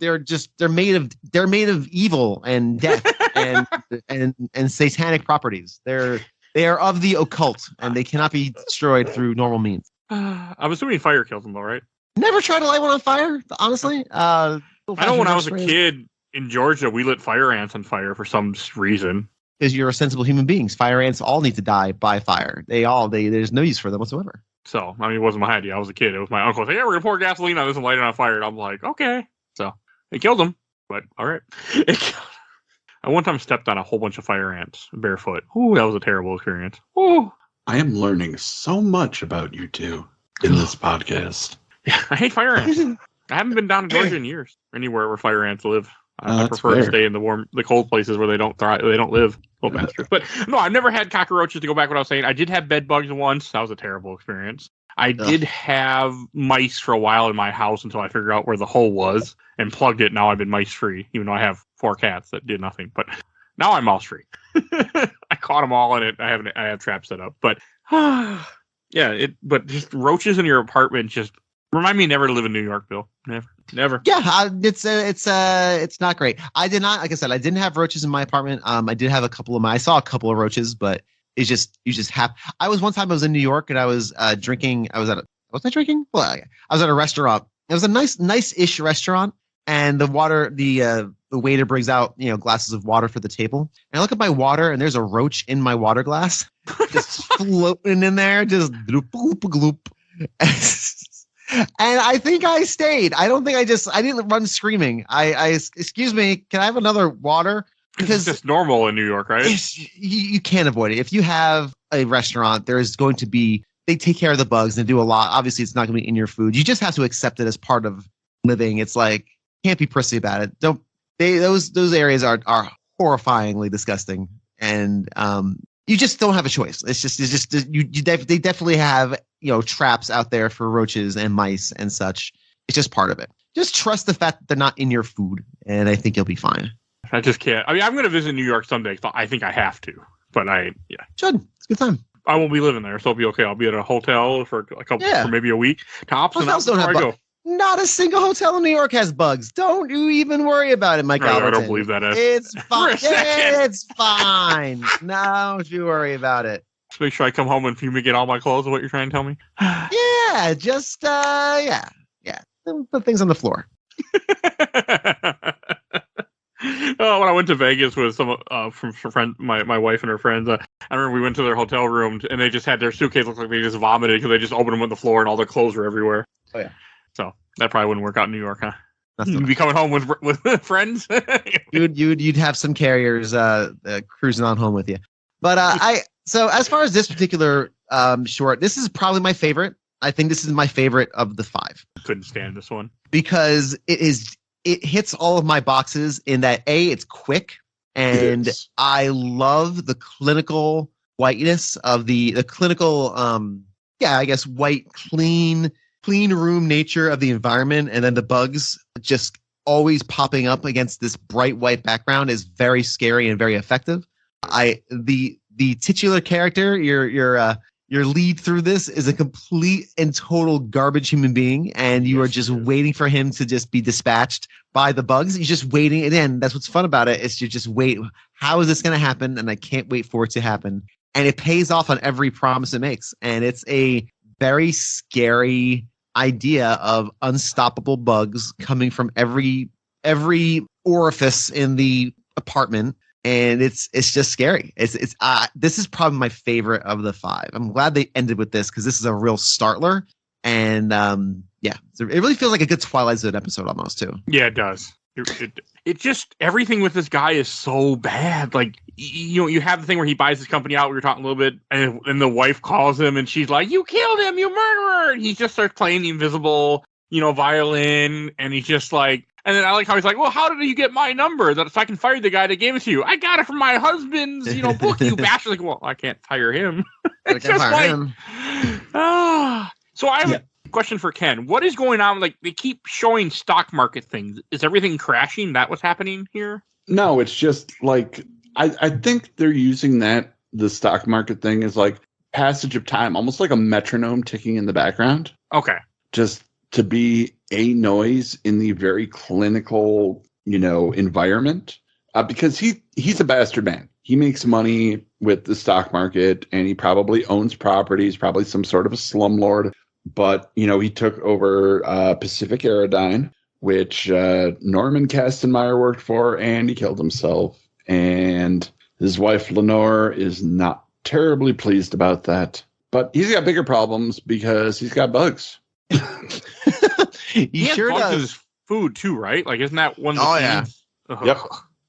B: they're made of evil and death and satanic properties. They are of the occult and they cannot be destroyed through normal means.
C: I'm assuming fire kills them though, right?
B: Never tried to light one on fire, honestly.
C: I know when I was a kid in Georgia, we lit fire ants on fire for some reason.
B: Because you're a sensible human beings. Fire ants all need to die by fire. There's no use for them whatsoever.
C: So, I mean, it wasn't my idea. I was a kid. It was my uncle. Yeah, we're going to pour gasoline on this and light it on fire. And I'm like, okay. So, it killed them. But, all right. I one time stepped on a whole bunch of fire ants barefoot. Ooh, that was a terrible experience. Ooh.
A: I am learning so much about you two in this podcast.
C: Yeah, I hate fire ants. I haven't been down to Georgia in years. Anywhere where fire ants live. I prefer to stay in the cold places where they don't thrive. They don't live. Little bastards. But no, I've never had cockroaches. To go back to what I was saying, I did have bed bugs once. That was a terrible experience. I did have mice for a while in my house until I figured out where the hole was and plugged it. Now I've been mice free, even though I have 4 cats that did nothing. But now I'm mouse free. I caught them all in it. I have traps set up. But but just roaches in your apartment just remind me never to live in New York, Bill. Never.
B: Yeah, it's not great. I did not, like I said, I didn't have roaches in my apartment. I did have I saw a couple of roaches, but you just have. I was in New York and I was drinking. Was I drinking? Well, I was at a restaurant. It was a nice-ish restaurant, and the waiter brings out glasses of water for the table. And I look at my water, and there's a roach in my water glass, just floating in there, just gloop gloop. And I think I stayed. I don't think I didn't run screaming. I excuse me, can I have another water? Because
C: it's just normal in New York, right?
B: You can't avoid it. If you have a restaurant, there's going to be, they take care of the bugs and do a lot. Obviously, it's not going to be in your food. You just have to accept it as part of living. It's like, can't be prissy about it. Those areas are horrifyingly disgusting. And you just don't have a choice. They definitely have traps out there for roaches and mice and such. It's just part of it. Just trust the fact that they're not in your food, and I think you'll be fine.
C: I just can't. I mean, I'm going to visit New York someday. So I think I have to, but
B: should. It's a good time.
C: I won't be living there, so it'll be okay. I'll be at a hotel for for maybe a week tops.
B: Hotels
C: and
B: don't have bugs. Not a single hotel in New York has bugs. Don't you even worry about it, Mike Albertin.
C: I don't believe that.
B: It's fine. It's fine. No, don't you worry about it.
C: Just make sure I come home and fumigate all my clothes. Is what you're trying to tell me?
B: Yeah, just yeah. Put things on the floor.
C: When I went to Vegas with some from friend, my wife and her friends, I remember we went to their hotel room and they just had their suitcase look like they just vomited because they just opened them on the floor and all their clothes were everywhere.
B: Oh yeah.
C: So that probably wouldn't work out in New York, huh? You'd be coming home with friends.
B: You'd have some carriers cruising on home with you. But so as far as this particular short, this is probably my favorite. I think this is my favorite of the 5.
C: Couldn't stand this one
B: because it hits all of my boxes in that it's quick, and I love the clinical whiteness of the clinical white clean room nature of the environment, and then the bugs just always popping up against this bright white background is very scary and very effective. The titular character, your lead through this, is a complete and total garbage human being, and you are just waiting for him to just be dispatched by the bugs. You're just waiting, and then that's what's fun about it, is you just wait. How is this going to happen? And I can't wait for it to happen. And it pays off on every promise it makes. And it's a very scary idea of unstoppable bugs coming from every orifice in the apartment. And it's just scary. This is probably my favorite of the 5. I'm glad they ended with this because this is a real startler. And it really feels like a good Twilight Zone episode almost too.
C: Yeah, it does. It it just, everything with this guy is so bad. Like, you have the thing where he buys his company out. We were talking a little bit, and the wife calls him, and she's like, "You killed him, you murderer!" And he just starts playing the invisible, violin, and he's just like, and then I like how he's like, "Well, how did you get my number? So I can fire the guy that gave it to you. I got it from my husband's, book. You bastard!" Like, well, I can't fire him. It's just like, So I have a question for Ken. What is going on? Like, they keep showing stock market things. Is everything crashing? That what's happening here?
A: No, it's just like I think they're using the stock market thing as like passage of time, almost like a metronome ticking in the background.
C: Okay.
A: Just to be a noise in the very clinical, environment, because he's a bastard man. He makes money with the stock market, and he probably owns properties, probably some sort of a slumlord. But he took over Pacific Aerodyne, which Norman Kastenmeier worked for, and he killed himself. And his wife Lenore is not terribly pleased about that. But he's got bigger problems because he's got bugs.
C: He sure does. In his food too, right? Like, isn't that one?
B: Oh yeah.
A: Yep.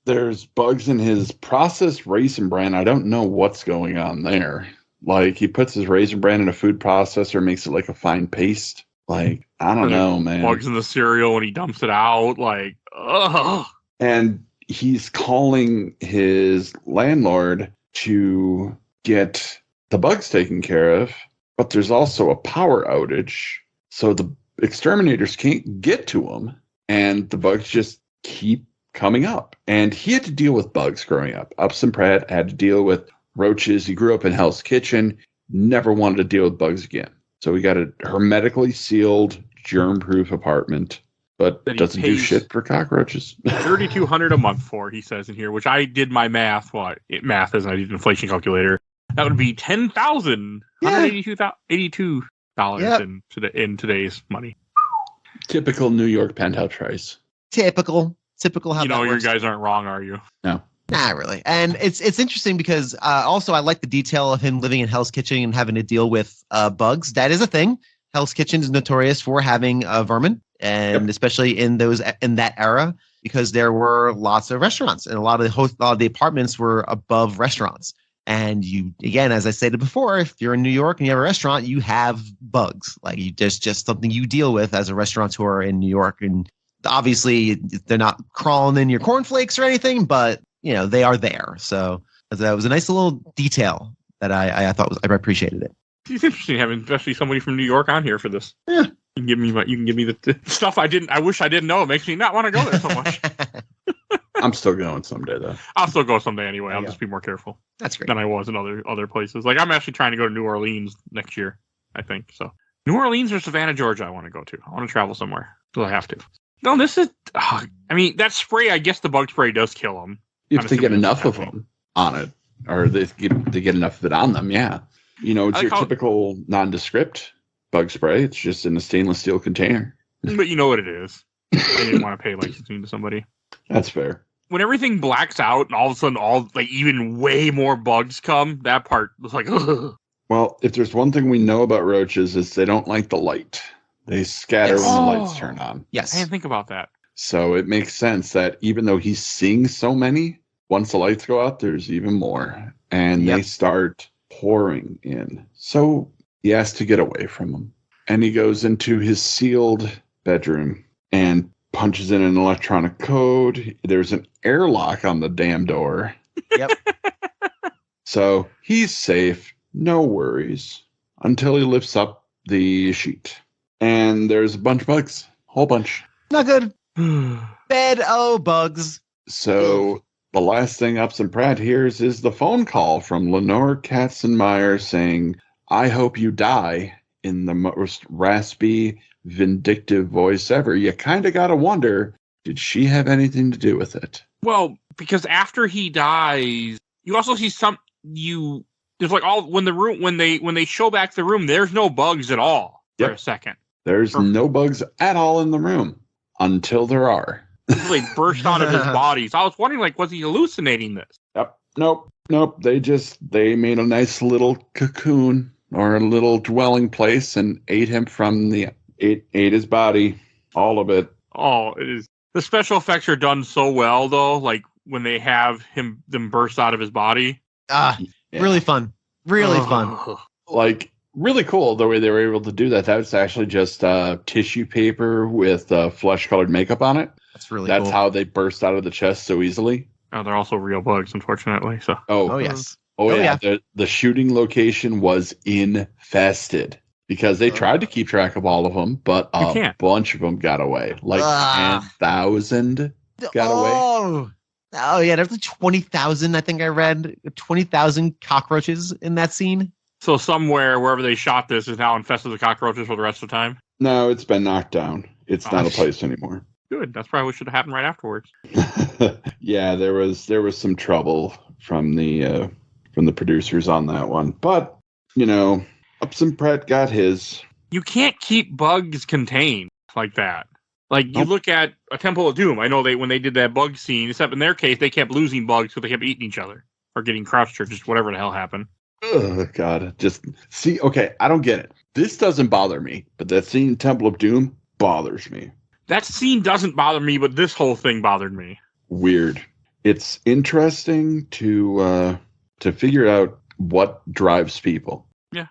A: There's bugs in his processed raisin bran. I don't know what's going on there. Like, he puts his raisin bran in a food processor, makes it like a fine paste. Like, I don't know, man.
C: Bugs in the cereal when he dumps it out. Like, ugh.
A: And he's calling his landlord to get the bugs taken care of, but there's also a power outage. So the exterminators can't get to him, and the bugs just keep coming up. And he had to deal with bugs growing up. Upson Pratt had to deal with roaches. He grew up in Hell's Kitchen, never wanted to deal with bugs again. So we got a hermetically sealed, germ-proof apartment, but it doesn't do shit for cockroaches.
C: $3,200 a month for, he says in here, which I did my math. Well, math is I did an inflation calculator. That would be $10,182 in today's money.
A: Typical New York penthouse price.
B: Typical how that
C: your
B: works.
C: guys aren't wrong, are you?
A: No.
B: Not really. And it's interesting because also I like the detail of him living in Hell's Kitchen and having to deal with bugs. That is a thing. Hell's Kitchen is notorious for having vermin, and especially in that era, because there were lots of restaurants and a lot of the apartments were above restaurants. And you, again, as I stated before, if you're in New York and you have a restaurant, you have bugs. Like, just something you deal with as a restaurateur in New York. And obviously they're not crawling in your cornflakes or anything, but they are there. So that was a nice little detail that I thought I appreciated it.
C: It's interesting having especially somebody from New York on here for this.
A: Yeah.
C: You can give me the stuff I wish I didn't know. It makes me not want to go there so much.
A: I'm still going someday though.
C: I'll still go someday anyway. I'll just be more careful.
B: That's great.
C: Than I was in other places. Like, I'm actually trying to go to New Orleans next year, I think. So New Orleans or Savannah, Georgia, I want to go to. I want to travel somewhere. So I have to. No, this is that spray, I guess the bug spray does kill them.
A: If they get enough of them on it, or they get enough of it on them, yeah. It's your typical nondescript bug spray. It's just in a stainless steel container.
C: But you know what it is. I didn't want to pay licensing to somebody.
A: That's fair.
C: When everything blacks out and all of a sudden even way more bugs come, that part was like, ugh.
A: Well, if there's one thing we know about roaches, is they don't like the light. They scatter when the lights turn on.
B: Yes.
C: I didn't think about that.
A: So it makes sense that even though he's seeing so many, once the lights go out, there's even more. And they start pouring in. So he has to get away from them. And he goes into his sealed bedroom and punches in an electronic code. There's an airlock on the damn door.
B: Yep.
A: So he's safe. No worries. Until he lifts up the sheet. And there's a bunch of bugs. Whole bunch.
B: Not good. Bugs.
A: So the last thing Upson Pratt hears is the phone call from Lenore Katzenmeyer saying, "I hope you die," in the most raspy, vindictive voice ever. You kind of got to wonder, did she have anything to do with it?
C: Well, because after he dies, you also see there's like when they show back the room, there's no bugs at all for a second.
A: There's no bugs at all in the room until there are.
C: They burst out of his body. So I was wondering, was he hallucinating this?
A: Yep. Nope. They made a nice little cocoon or a little dwelling place and ate him from ate his body, all of it.
C: Oh, it is. The special effects are done so well, though. Like when they have them burst out of his body.
B: Really fun. Really fun.
A: Like, really cool the way they were able to do that. That was actually just tissue paper with flesh-colored makeup on it.
B: That's really
A: That's
B: cool.
A: how they burst out of the chest so easily.
C: Oh, they're also real bugs, unfortunately. So.
B: Oh, yes.
A: Oh, yeah. The shooting location was infested because they tried to keep track of all of them, but a bunch of them got away. Like 10,000 got away.
B: Oh, yeah. There's like 20,000, I think I read. 20,000 cockroaches in that scene.
C: So somewhere, wherever they shot this, is now infested with cockroaches for the rest of the time?
A: No, it's been knocked down. It's not a place anymore.
C: Good. That's probably what should have happened right afterwards.
A: Yeah, there was some trouble from the producers on that one. But, Upson Pratt got his.
C: You can't keep bugs contained like that. Like, you look at a Temple of Doom. I know when they did that bug scene, except in their case, they kept losing bugs because they kept eating each other. Or getting crouched or just whatever the hell happened.
A: Oh, God. Just see, okay, I don't get it. This doesn't bother me, but that scene in Temple of Doom bothers me.
C: That scene doesn't bother me, but this whole thing bothered me.
A: Weird. It's interesting to figure out what drives people.
C: Yeah.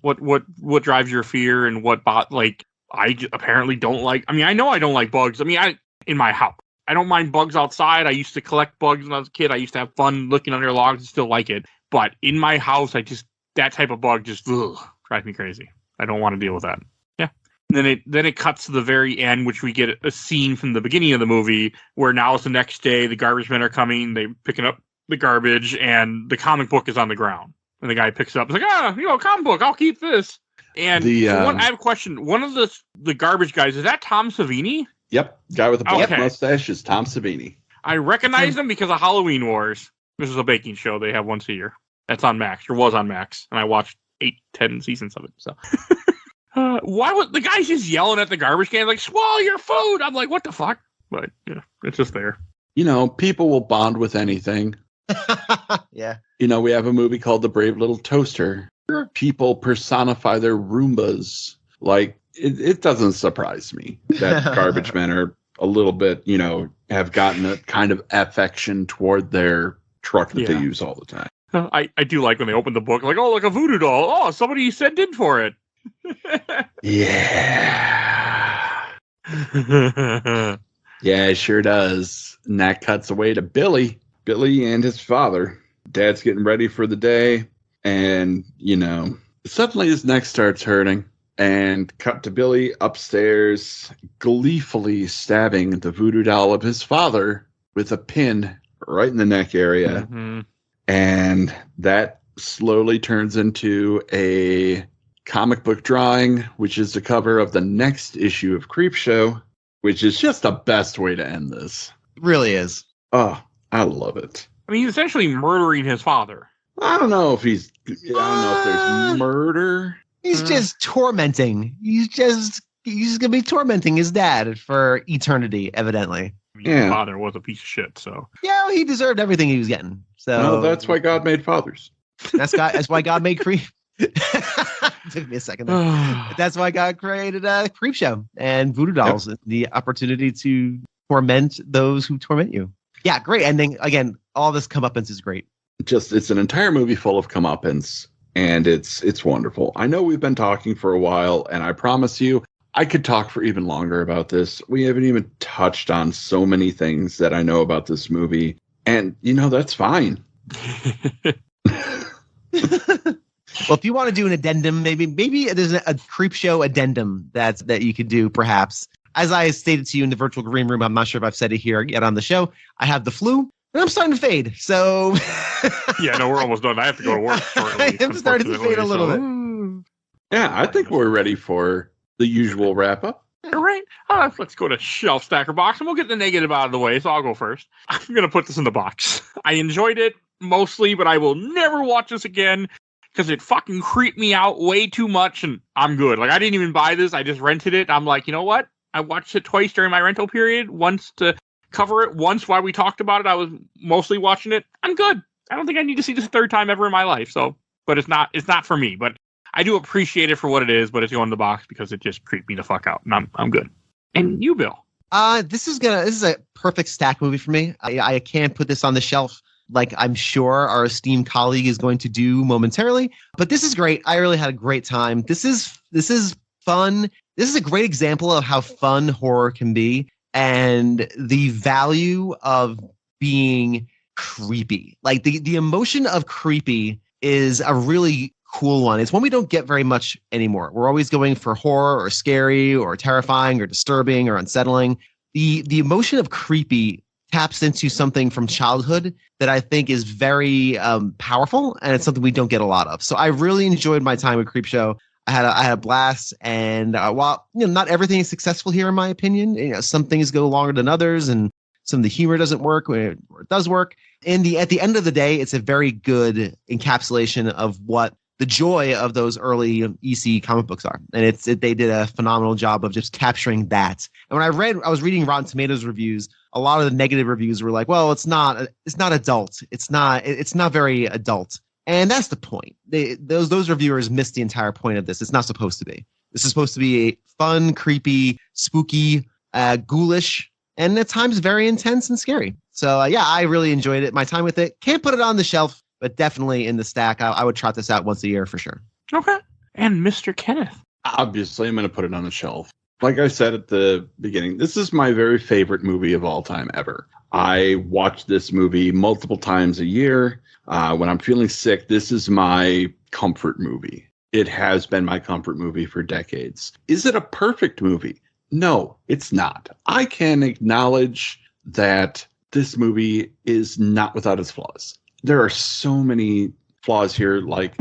C: what drives your fear and I apparently don't like. I mean, I know I don't like bugs. I mean, in my house, I don't mind bugs outside. I used to collect bugs when I was a kid. I used to have fun looking under logs and still like it. But in my house, that type of bug just drives me crazy. I don't want to deal with that. Yeah. And then it cuts to the very end, which we get a scene from the beginning of the movie where now it's the next day. The garbage men are coming. They're picking up the garbage, and the comic book is on the ground. And the guy picks it up. He's like, comic book. I'll keep this. And I have a question. One of the garbage guys, is that Tom Savini?
A: Yep. Guy with a black mustache is Tom Savini.
C: I recognize him because of Halloween Wars. This is a baking show they have once a year. That's on Max, or was on Max. And I watched 8-10 seasons of it. So why would the guy's just yelling at the garbage can like, swallow your food? I'm like, what the fuck? But yeah, it's just there.
A: People will bond with anything.
B: Yeah.
A: We have a movie called The Brave Little Toaster. People personify their Roombas. Like, it doesn't surprise me that garbage men are a little bit, have gotten a kind of affection toward their truck that they use all the time.
C: I do like when they open the book, like, oh, like a voodoo doll. Oh, somebody sent in for it.
A: Yeah. Yeah, it sure does. And that cuts away to Billy and his father. Dad's getting ready for the day. And, suddenly his neck starts hurting. And cut to Billy upstairs, gleefully stabbing the voodoo doll of his father with a pin right in the neck area. Mm-hmm. And that slowly turns into a comic book drawing, which is the cover of the next issue of Creepshow, which is just the best way to end this.
B: It really is.
A: Oh, I love it.
C: I mean, he's essentially murdering his father.
A: I don't know if there's murder.
B: He's just tormenting. He's going to be tormenting his dad for eternity, evidently.
C: His father was a piece of shit, so.
B: Yeah, well, he deserved everything he was getting. So
A: no, that's why God made fathers.
B: That's why God made Creep. Took me a second. That's why God created Creepshow and voodoo dolls. Yep. The opportunity to torment those who torment you. Yeah, great ending. Again, all this comeuppance is great.
A: It's an entire movie full of comeuppance, and it's wonderful. I know we've been talking for a while, and I promise you, I could talk for even longer about this. We haven't even touched on so many things that I know about this movie, and that's fine.
B: Well, if you want to do an addendum, maybe there's a Creepshow addendum that you could do, perhaps. As I stated to you in the virtual green room, I'm not sure if I've said it here yet on the show. I have the flu, and I'm starting to fade. So
C: yeah, no, we're almost done. I have to go to work shortly.
B: I'm starting to fade a little bit.
A: Yeah, I think we're ready for the usual wrap up.
C: All right. Let's go to Shelf Stacker Box, and we'll get the negative out of the way, so I'll go first. I'm going to put this in the box. I enjoyed it mostly, but I will never watch this again because it fucking creeped me out way too much, and I'm good. Like, I didn't even buy this. I just rented it. I'm like, you know what? I watched it twice during my rental period, once to cover it, once while we talked about it. I was mostly watching it. I'm good. I don't think I need to see this a third time ever in my life. So, but it's not for me, but I do appreciate it for what it is, but it's going in the box because it just creeped me the fuck out, and I'm good. And you, Bill?
B: This is a perfect stack movie for me. I can't put this on the shelf like I'm sure our esteemed colleague is going to do momentarily. But this is great. I really had a great time. This is fun. This is a great example of how fun horror can be and the value of being creepy. Like the emotion of creepy is a really cool one. It's one we don't get very much anymore. We're always going for horror or scary or terrifying or disturbing or unsettling. The emotion of creepy taps into something from childhood that I think is very powerful, and it's something we don't get a lot of. So I really enjoyed my time with Creepshow. I had a blast, and while not everything is successful here, in my opinion, some things go longer than others, and some of the humor doesn't work or it does work. At the end of the day, it's a very good encapsulation of what the joy of those early EC comic books are. And they did a phenomenal job of just capturing that. And when I was reading Rotten Tomatoes reviews, a lot of the negative reviews were like, well, it's not adult. It's not very adult. And that's the point. Those reviewers missed the entire point of this. It's not supposed to be. This is supposed to be a fun, creepy, spooky, ghoulish, and at times very intense and scary. So yeah, I really enjoyed it. My time with it. Can't put it on the shelf, but definitely in the stack. I would trot this out once a year for sure.
C: Okay. And Mr. Kenneth.
A: Obviously, I'm going to put it on the shelf. Like I said at the beginning, this is my very favorite movie of all time ever. I watch this movie multiple times a year. When I'm feeling sick, this is my comfort movie. It has been my comfort movie for decades. Is it a perfect movie? No, it's not. I can acknowledge that this movie is not without its flaws. There are so many flaws here. Like,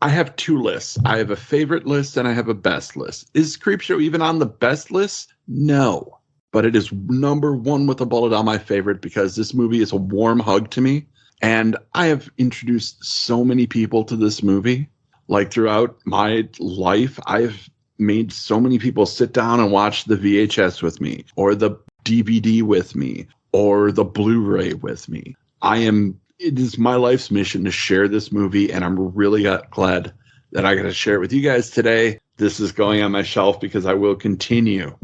A: I have two lists. I have a favorite list and I have a best list. Is Creepshow even on the best list? No. But it is number one with a bullet on my favorite because this movie is a warm hug to me. And I have introduced so many people to this movie. Like, throughout my life, I've made so many people sit down and watch the VHS with me, or the DVD with me, or the Blu-ray with me. It is my life's mission to share this movie, and I'm really glad that I got to share it with you guys today. This is going on my shelf because I will continue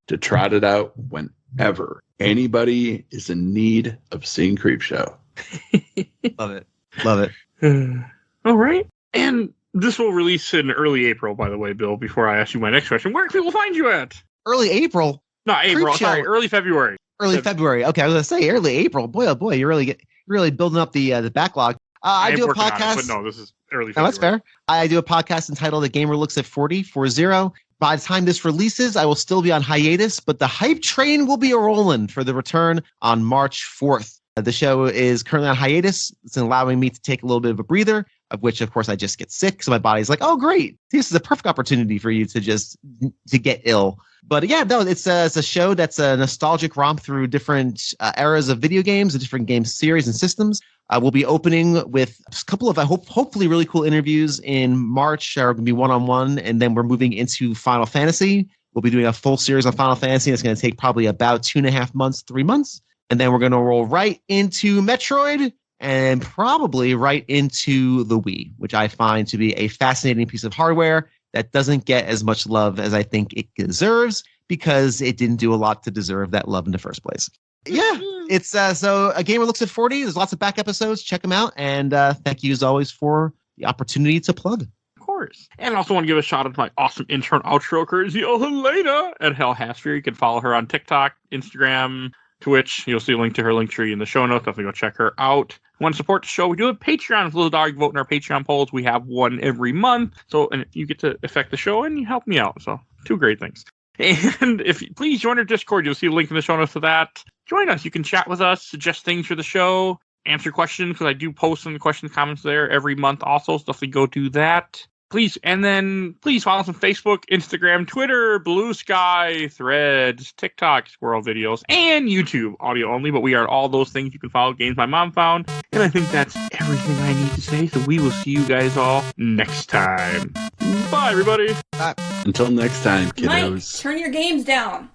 A: to trot it out whenever anybody is in need of seeing Creepshow.
B: Love it. Love it.
C: All right. And this will release in early April, by the way, Bill, before I ask you my next question. Where can people find you at?
B: Early April?
C: Not April,
B: Creepshow.
C: sorry, early February.
B: Early February. Okay, I was going to say early April. Boy, oh boy, you're really building up the backlog. I do a podcast.
C: But no, this is early February.
B: No, that's fair. I do a podcast entitled The Gamer Looks at 40. By the time this releases, I will still be on hiatus, but the hype train will be rolling for the return on March 4th. The show is currently on hiatus. It's allowing me to take a little bit of a breather, of which, of course, I just get sick. So my body's like, oh, great. This is a perfect opportunity for you to get ill. But yeah, no, it's a show that's a nostalgic romp through different eras of video games, and different game series and systems. We'll be opening with a couple of, hopefully really cool interviews in March. Are going to be one-on-one, and then we're moving into Final Fantasy. We'll be doing a full series on Final Fantasy. It's going to take probably about 2.5 months, 3 months. And then we're going to roll right into Metroid and probably right into the Wii, which I find to be a fascinating piece of hardware that doesn't get as much love as I think it deserves because it didn't do a lot to deserve that love in the first place. Yeah, it's so A Gamer Looks at 40. There's lots of back episodes. Check them out. And thank you as always for the opportunity to plug.
C: Of course. And I also want to give a shout out to my awesome intern outro courtesy of Helena at Hell Hasphere. You can follow her on TikTok, Instagram, Twitch. You'll see a link to her link tree in the show notes. Definitely go check her out. Want to support the show? We do have Patreon. If Little Dog vote in our Patreon polls, we have one every month. So, and you get to affect the show and you help me out. So, two great things. And if you please join our Discord, you'll see a link in the show notes to that. Join us. You can chat with us, suggest things for the show, answer questions, because I do post some questions, comments there every month also. So definitely go do that. Please, and then please follow us on Facebook, Instagram, Twitter, Blue Sky, Threads, TikTok, Squirrel videos, and YouTube, audio only. But we are all those things. You can follow Games My Mom Found. And I think that's everything I need to say. So we will see you guys all next time. Bye, everybody.
B: Bye.
A: Until next time, kiddos.
D: Mike, turn your games down.